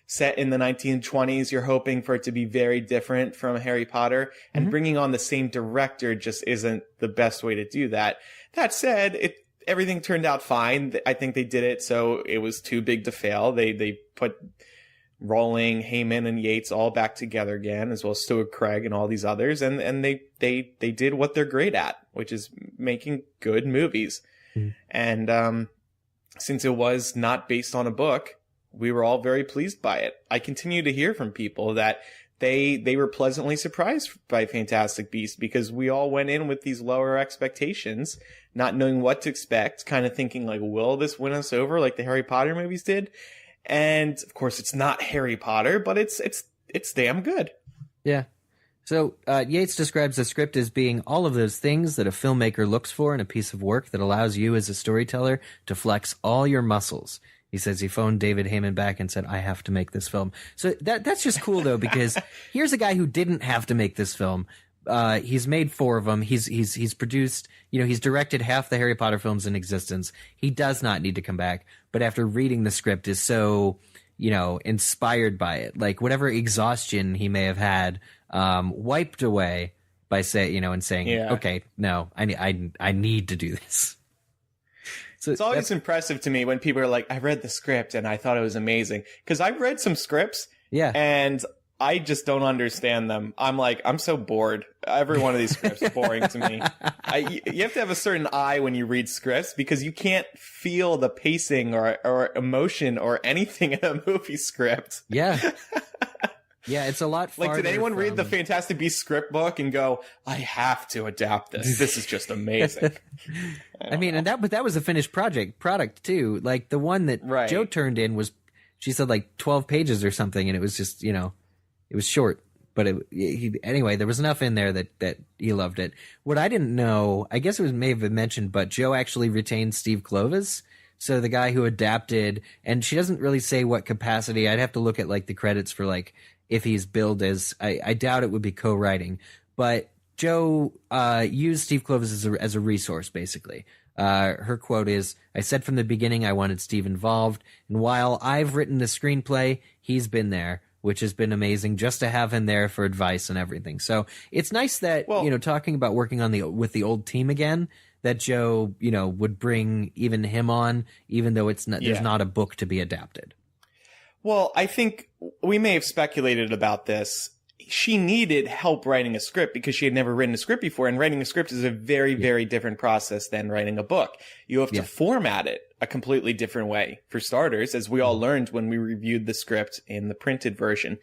set in the 1920s, you're hoping for it to be very different from Harry Potter, and bringing on the same director just isn't the best way to do that. That said, everything turned out fine. I think they did it so it was too big to fail. They put Rowling, Heyman, and Yates all back together again, as well as Stuart Craig and all these others, and they did what they're great at, which is making good movies. And since it was not based on a book, we were all very pleased by it. I continue to hear from people that they were pleasantly surprised by Fantastic Beasts, because we all went in with these lower expectations, not knowing what to expect, kind of thinking like, will this win us over like the Harry Potter movies did? And of course, it's not Harry Potter, but it's damn good. Yeah. So Yates describes the script as being all of those things that a filmmaker looks for in a piece of work that allows you as a storyteller to flex all your muscles. He says he phoned David Heyman back and said, I have to make this film. So that's just cool, though, because here's a guy who didn't have to make this film. He's made 4 of them. He's produced, he's directed half the Harry Potter films in existence. He does not need to come back. But after reading the script is so, inspired by it. Like whatever exhaustion he may have had, wiped away by saying, okay, no, I need to do this. So it's always impressive to me when people are like, I read the script and I thought it was amazing. Because I've read some scripts, and I just don't understand them. I'm like, I'm so bored. Every one of these scripts is boring to me. You have to have a certain eye when you read scripts, because you can't feel the pacing or emotion or anything in a movie script. Yeah. Yeah, it's a lot farther. Like, did anyone read the Fantastic Beasts script book and go, I have to adapt this. This is just amazing. I mean, but that was a finished product too. Like the one that Joe turned in was, she said like 12 pages or something, and it was just, it was short. But anyway, there was enough in there that he loved it. What I didn't know, I guess may have been mentioned, but Joe actually retained Steve Kloves. So the guy who adapted, and she doesn't really say what capacity. I'd have to look at like the credits for like, if he's billed as, I doubt it would be co-writing, but Joe used Steve Kloves as a resource, basically. Her quote is, I said from the beginning I wanted Steve involved, and while I've written the screenplay, he's been there, which has been amazing just to have him there for advice and everything. So it's nice that, talking about working on with the old team again, that Joe, would bring even him on, even though there's not a book to be adapted. Well, I think we may have speculated about this. She needed help writing a script because she had never written a script before, and writing a script is a very, very different process than writing a book. You have to format it a completely different way, for starters, as we all learned when we reviewed the script in the printed version.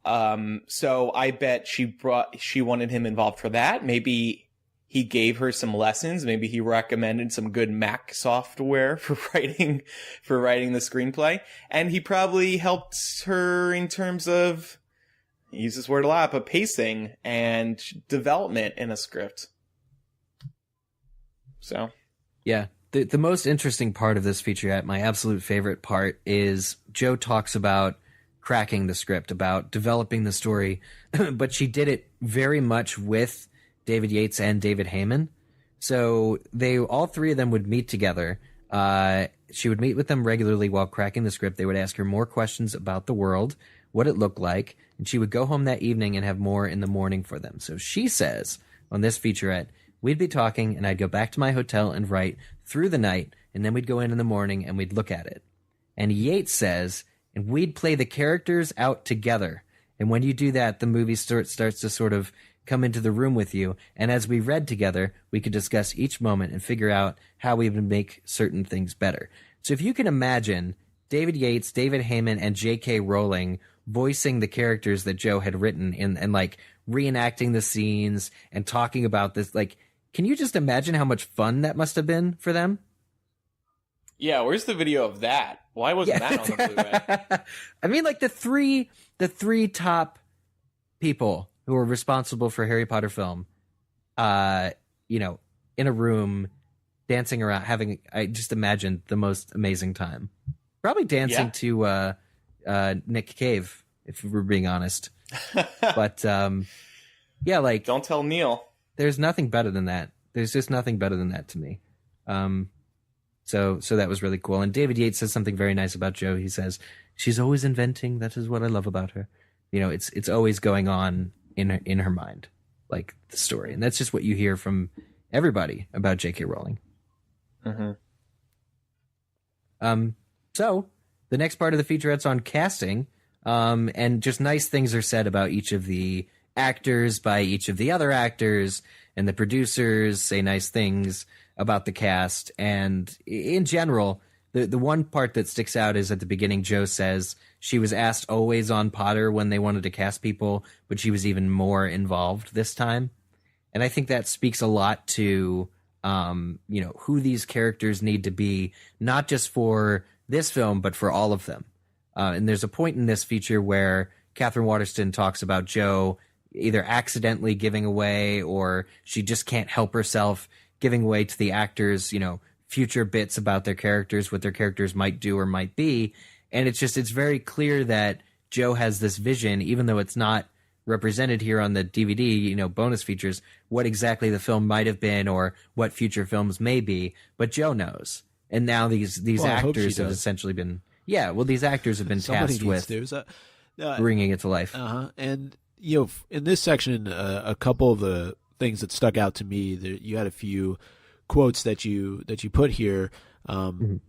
So I bet she wanted him involved for that. Maybe he gave her some lessons. Maybe he recommended some good Mac software for writing the screenplay. And he probably helped her in terms of, I use this word a lot, but pacing and development in a script. So. Yeah. The most interesting part of this featurette, my absolute favorite part, is Joe talks about cracking the script, about developing the story, but she did it very much with David Yates and David Heyman. So all 3 of them would meet together. She would meet with them regularly while cracking the script. They would ask her more questions about the world, what it looked like, and she would go home that evening and have more in the morning for them. So she says on this featurette, we'd be talking and I'd go back to my hotel and write through the night, and then we'd go in the morning and we'd look at it. And Yates says, and we'd play the characters out together. And when you do that, the movie starts to sort of come into the room with you, and as we read together, we could discuss each moment and figure out how we would make certain things better. So if you can imagine David Yates, David Heyman, and J.K. Rowling voicing the characters that Joe had written and like reenacting the scenes and talking about this, like, can you just imagine how much fun that must have been for them? Yeah, where's the video of that? Why wasn't that on the Blu-ray? I mean, like the three top people who were responsible for Harry Potter film, in a room, dancing around, I just imagined the most amazing time. Probably dancing to Nick Cave, if we're being honest. But, like... Don't tell Neil. There's nothing better than that. There's just nothing better than that to me. So that was really cool. And David Yates says something very nice about Jo. He says, she's always inventing. That is what I love about her. You know, it's always going on in her mind, like the story. And that's just what you hear from everybody about J.K. Rowling. So the next part of the featurette's on casting. And just nice things are said about each of the actors by each of the other actors, and the producers say nice things about the cast. And in general, the one part that sticks out is at the beginning, Jo says she was asked always on Potter when they wanted to cast people, but she was even more involved this time. And I think that speaks a lot to, who these characters need to be, not just for this film, but for all of them. And there's a point in this feature where Catherine Waterston talks about Jo either accidentally giving away, or she just can't help herself giving away to the actors, future bits about their characters, what their characters might do or might be. And it's very clear that Jo has this vision, even though it's not represented here on the DVD, bonus features, what exactly the film might have been or what future films may be. But Jo knows. And now these actors have essentially been... Yeah, well, these actors have been tasked with bringing it to life. And, in this section, a couple of the things that stuck out to me, you had a few quotes that you put here. I'll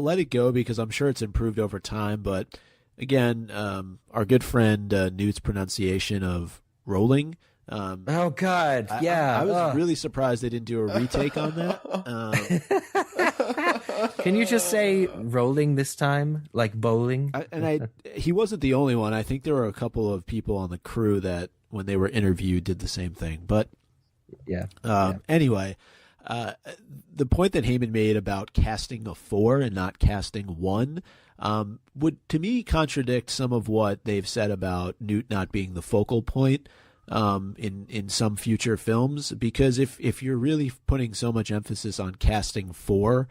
let it go because I'm sure it's improved over time. But, again, our good friend Newt's pronunciation of rolling. Oh, God, yeah. I was really surprised they didn't do a retake on that. Can you just say rolling this time, like bowling? He wasn't the only one. I think there were a couple of people on the crew that, when they were interviewed, did the same thing. But anyway, the point that Heyman made about casting a 4 and not casting 1 would, to me, contradict some of what they've said about Newt not being the focal point in some future films. Because if you're really putting so much emphasis on casting 4,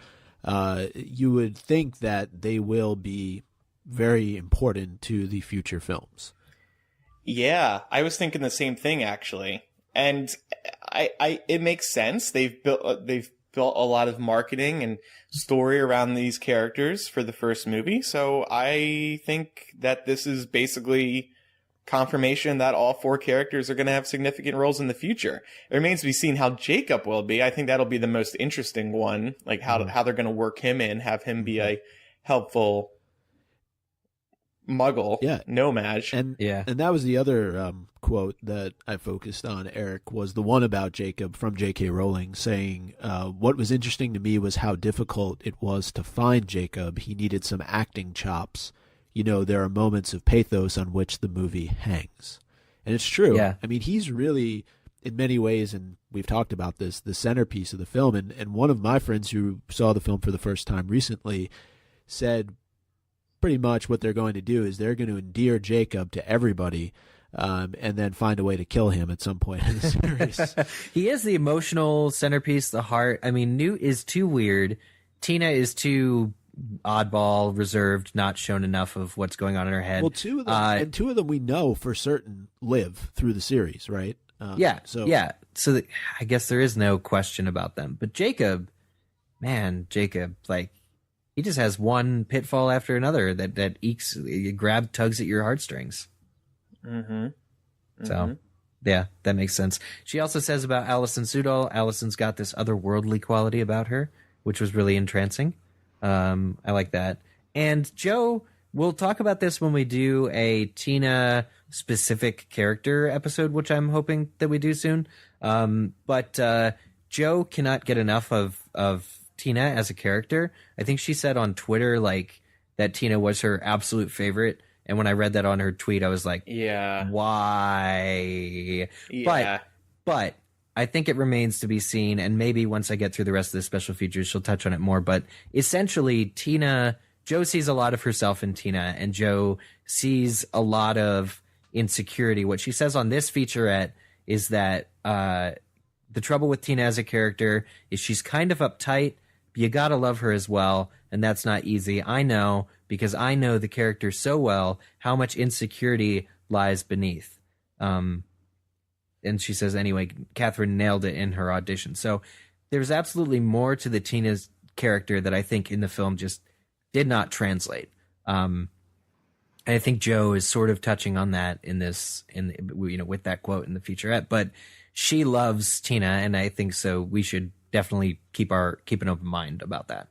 you would think that they will be very important to the future films. Yeah, I was thinking the same thing, actually. And it makes sense. They've built a lot of marketing and story around these characters for the first movie. So I think that this is basically confirmation that all 4 characters are going to have significant roles in the future. It remains to be seen how Jacob will be. I think that'll be the most interesting one, like how they're going to work him in, have him be a helpful Muggle, nomad. And that was the other quote that I focused on, Eric, was the one about Jacob from J.K. Rowling saying, what was interesting to me was how difficult it was to find Jacob. He needed some acting chops. There are moments of pathos on which the movie hangs. And it's true. Yeah. I mean, he's really, in many ways, and we've talked about this, the centerpiece of the film. And one of my friends who saw the film for the first time recently said pretty much what they're going to do is they're going to endear Jacob to everybody and then find a way to kill him at some point in the series. He is the emotional centerpiece, the heart. I mean, Newt is too weird. Tina is too oddball, reserved, not shown enough of what's going on in her head. Well, two of them we know for certain live through the series, right? So I guess there is no question about them. But Jacob, like, he just has one pitfall after another that tugs at your heartstrings. So, yeah, that makes sense. She also says about Alison Sudol, Alison's got this otherworldly quality about her, which was really entrancing. I like that. And Jo, we'll talk about this when we do a Tina specific character episode, which I'm hoping that we do soon. But Jo cannot get enough of Tina as a character. I think she said on Twitter, like, that Tina was her absolute favorite. And when I read that on her tweet, I was like, yeah, why? Yeah. But I think it remains to be seen, and maybe once I get through the rest of the special features, she'll touch on it more. But essentially, Jo sees a lot of herself in Tina, and Jo sees a lot of insecurity. What she says on this featurette is that the trouble with Tina as a character is she's kind of uptight, but you gotta love her as well, and that's not easy. I know, because I know the character so well, how much insecurity lies beneath. And she says, anyway, Catherine nailed it in her audition. So there's absolutely more to the Tina's character that I think in the film just did not translate. And I think Joe is sort of touching on that with that quote in the featurette, but she loves Tina, and I think so we should definitely keep an open mind about that.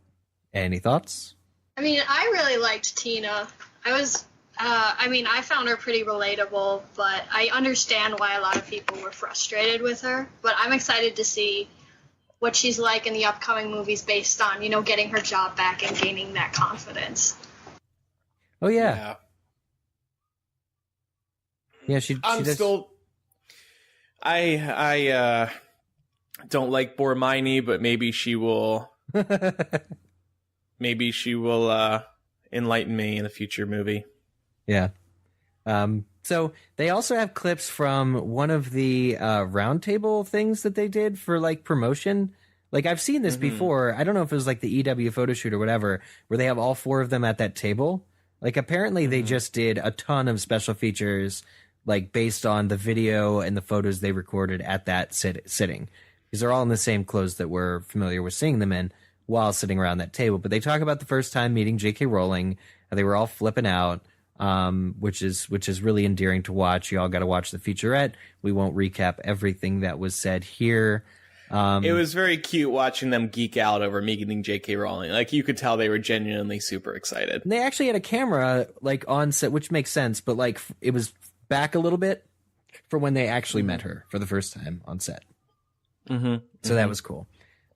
Any thoughts? I mean, I really liked Tina. I found her pretty relatable, but I understand why a lot of people were frustrated with her. But I'm excited to see what she's like in the upcoming movies based on, getting her job back and gaining that confidence. Oh, yeah. Yeah, she does. I don't like Bormini, but maybe she will enlighten me in a future movie. Yeah. So they also have clips from one of the roundtable things that they did for like promotion. Like I've seen this before. I don't know if it was like the EW photo shoot or whatever, where they have all 4 of them at that table. Like apparently they just did a ton of special features, like based on the video and the photos they recorded at that sitting. Because they're all in the same clothes that we're familiar with seeing them in while sitting around that table. But they talk about the first time meeting J.K. Rowling, and they were all flipping out. Which is really endearing to watch. You all got to watch the featurette. We won't recap everything that was said here. It was very cute watching them geek out over meeting J.K. Rowling. Like you could tell they were genuinely super excited. And they actually had a camera like on set, which makes sense, but like it was back a little bit for when they actually met her for the first time on set. So that was cool.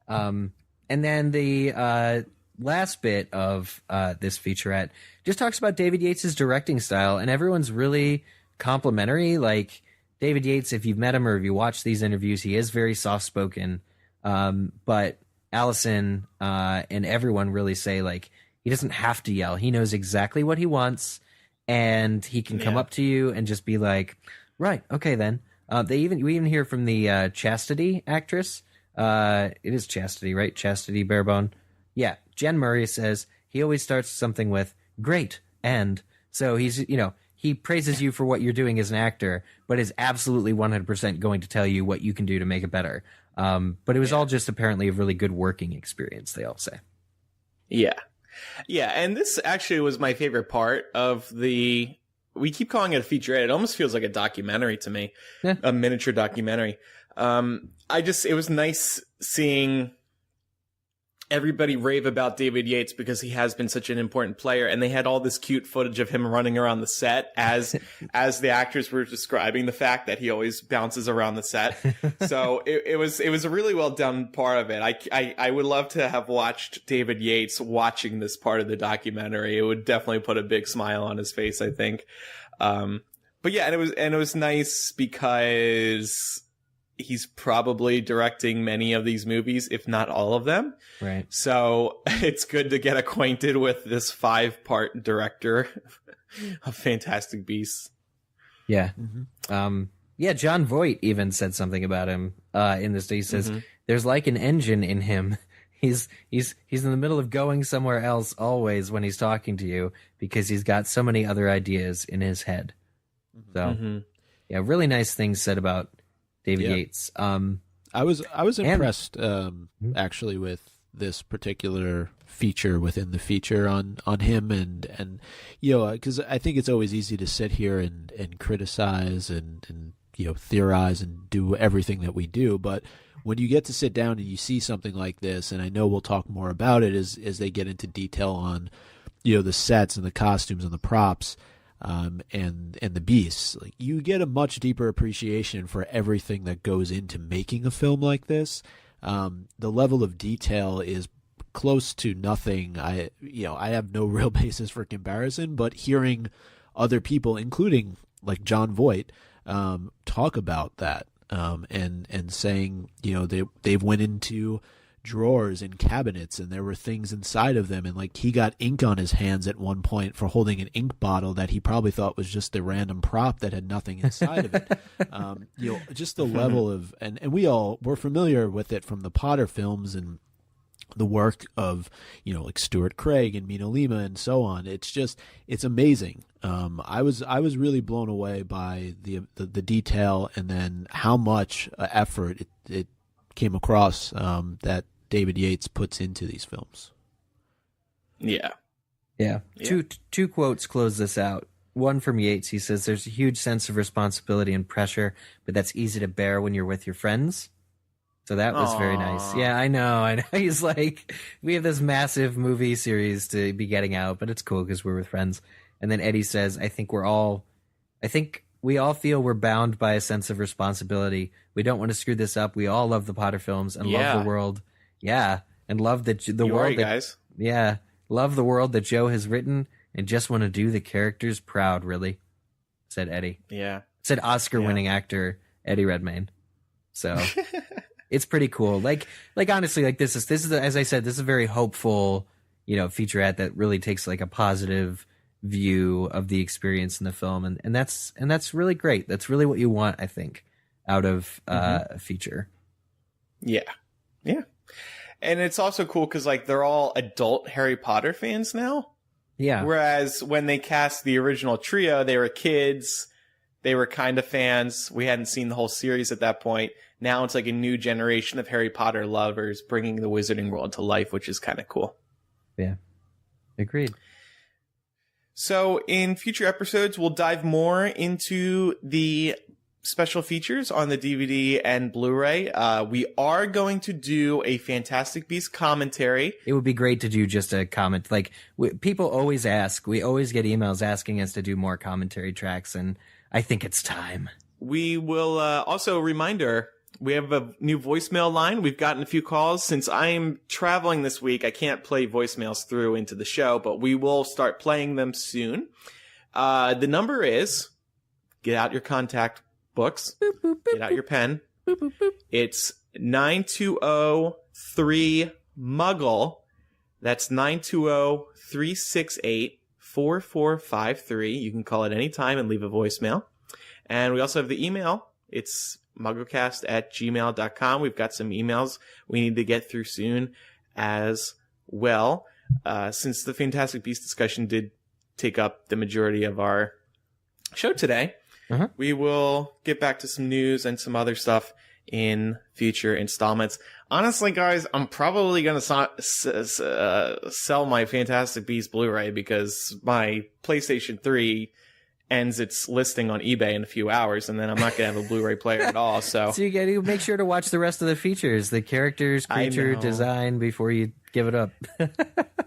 And then the last bit of this featurette just talks about David Yates' directing style, and everyone's really complimentary. Like David Yates, if you've met him or if you watch these interviews, he is very soft-spoken. But Allison and everyone really say like he doesn't have to yell. He knows exactly what he wants, and he can come up to you and just be like, "Right, okay then." We even hear from the Chastity actress. It is Chastity, right? Chastity Barebone. Yeah, Jen Murray says he always starts something with "great," and so he's he praises you for what you're doing as an actor, but is absolutely 100% going to tell you what you can do to make it better. But it was all just apparently a really good working experience, they all say. Yeah, and this actually was my favorite part of the. We keep calling it a featurette. It almost feels like a documentary to me, a miniature documentary. It was nice seeing everybody rave about David Yates because he has been such an important player, and they had all this cute footage of him running around the set as the actors were describing the fact that he always bounces around the set. So it was a really well done part of it. I would love to have watched David Yates watching this part of the documentary. It would definitely put a big smile on his face, I think. But yeah, and it was nice because he's probably directing many of these movies, if not all of them. Right. So it's good to get acquainted with this 5-part director of Fantastic Beasts. Yeah. Yeah, John Voight even said something about him in this. He says, there's like an engine in him. He's in the middle of going somewhere else always when he's talking to you because he's got so many other ideas in his head. So, yeah, really nice things said about David Yates. I was impressed actually with this particular feature within the feature on him and because I think it's always easy to sit here and criticize and theorize and do everything that we do, but when you get to sit down and you see something like this, and I know we'll talk more about it as they get into detail on the sets and the costumes and the props. And the beasts, like you get a much deeper appreciation for everything that goes into making a film like this. The level of detail is close to nothing. I have no real basis for comparison, but hearing other people, including like John Voight, talk about that, and saying, they've went into drawers and cabinets and there were things inside of them, and like he got ink on his hands at one point for holding an ink bottle that he probably thought was just a random prop that had nothing inside of it. Just the level of and we're familiar with it from the Potter films and the work of like Stuart Craig and Mina Lima and so on. It's amazing. I was really blown away by the detail, and then how much effort it came across that David Yates puts into these films. Yeah. Two quotes close this out. One from Yates. He says, "There's a huge sense of responsibility and pressure, but that's easy to bear when you're with your friends." So that was very nice. Yeah, I know. He's like, we have this massive movie series to be getting out, but it's cool because we're with friends. And then Eddie says, I think we all feel we're bound by a sense of responsibility. We don't want to screw this up. We all love the Potter films and love the world. Yeah. And love the world. Guys. Yeah. Love the world that Joe has written and just want to do the characters proud, really, said Eddie. Yeah. Said Oscar-winning actor Eddie Redmayne. So it's pretty cool. Like honestly, like this is as I said, this is a very hopeful, featurette that really takes like a positive view of the experience in the film, and that's really great. That's really what you want, I think, out of a feature. Yeah. And it's also cool because like they're all adult Harry Potter fans now. Yeah. Whereas when they cast the original trio, they were kids. They were kind of fans. We hadn't seen the whole series at that point. Now it's like a new generation of Harry Potter lovers bringing the wizarding world to life, which is kind of cool. Yeah. Agreed. So in future episodes, we'll dive more into the special features on the DVD and Blu-ray. We are going to do a Fantastic Beasts commentary. It would be great to do just a comment. Like people always ask, we always get emails asking us to do more commentary tracks, and I think it's time. We will also reminder, we have a new voicemail line. We've gotten a few calls. Since I'm traveling this week, I can't play voicemails through into the show, but we will start playing them soon. The number is, get out your contact books, get out your pen. It's 9203-MUGGLE. That's 920-368-4453. You can call at any time and leave a voicemail. And we also have the email. It's MuggleCast@gmail.com. We've got some emails we need to get through soon as well. Since the Fantastic Beasts discussion did take up the majority of our show today, we will get back to some news and some other stuff in future installments. Honestly, guys, I'm probably going to sell my Fantastic Beasts Blu-ray because my PlayStation 3 ends its listing on eBay in a few hours, and then I'm not going to have a Blu-ray player at all. So you got to make sure to watch the rest of the features, the characters, creature design, before you give it up.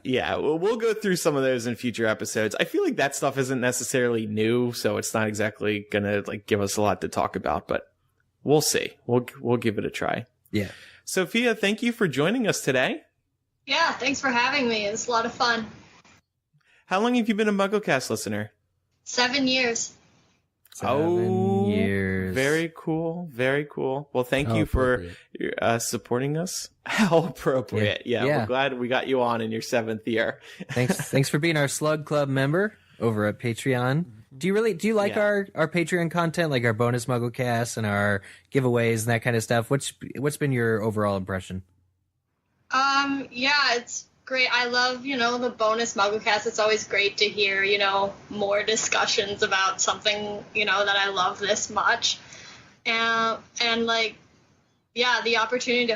Yeah, we'll go through some of those in future episodes. I feel like that stuff isn't necessarily new, so it's not exactly going to like give us a lot to talk about, but we'll see. We'll give it a try. Yeah. Sophia, thank you for joining us today. Yeah, thanks for having me. It's a lot of fun. How long have you been a MuggleCast listener? 7 years. 7 years. Very cool. Very cool. Well, thank you for supporting us. How appropriate. Yeah, we're glad we got you on in your 7th year. Thanks for being our Slug Club member over at Patreon. Do you like our Patreon content, like our bonus MuggleCast and our giveaways and that kind of stuff? What's been your overall impression? Yeah, it's great. I love, the bonus MuggleCast. It's always great to hear, more discussions about something, that I love this much. And the opportunity to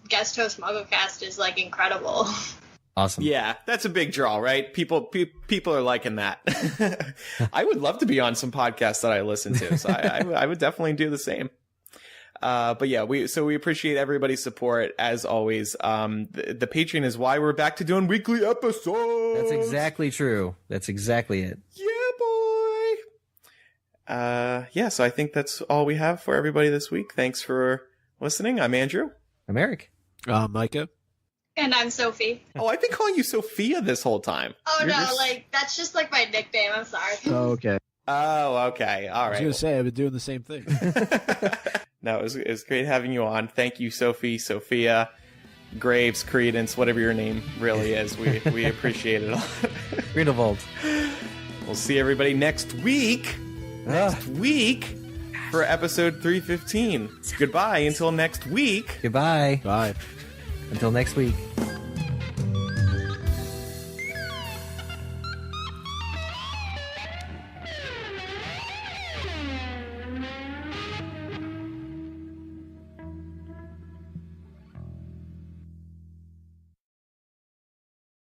guest host MuggleCast is like incredible. Awesome. Yeah, that's a big draw, right? People are liking that. I would love to be on some podcasts that I listen to, so I would definitely do the same. But yeah, we appreciate everybody's support as always. The Patreon is why we're back to doing weekly episodes. That's exactly true. That's exactly it. Yeah, boy. So I think that's all we have for everybody this week. Thanks for listening. I'm Andrew. I'm Eric. Micah. And I'm Sophie. Oh, I've been calling you Sophia this whole time. Oh, that's just like my nickname. I'm sorry. Oh, okay. Oh, okay. All right. I was going to say, I've been doing the same thing. No, it was great having you on. Thank you, Sophie, Sophia, Graves, Credence, whatever your name really is. We appreciate it a lot. Grindelwald. We'll see everybody next week. For episode 315. Goodbye until next week. Goodbye. Bye. Until next week.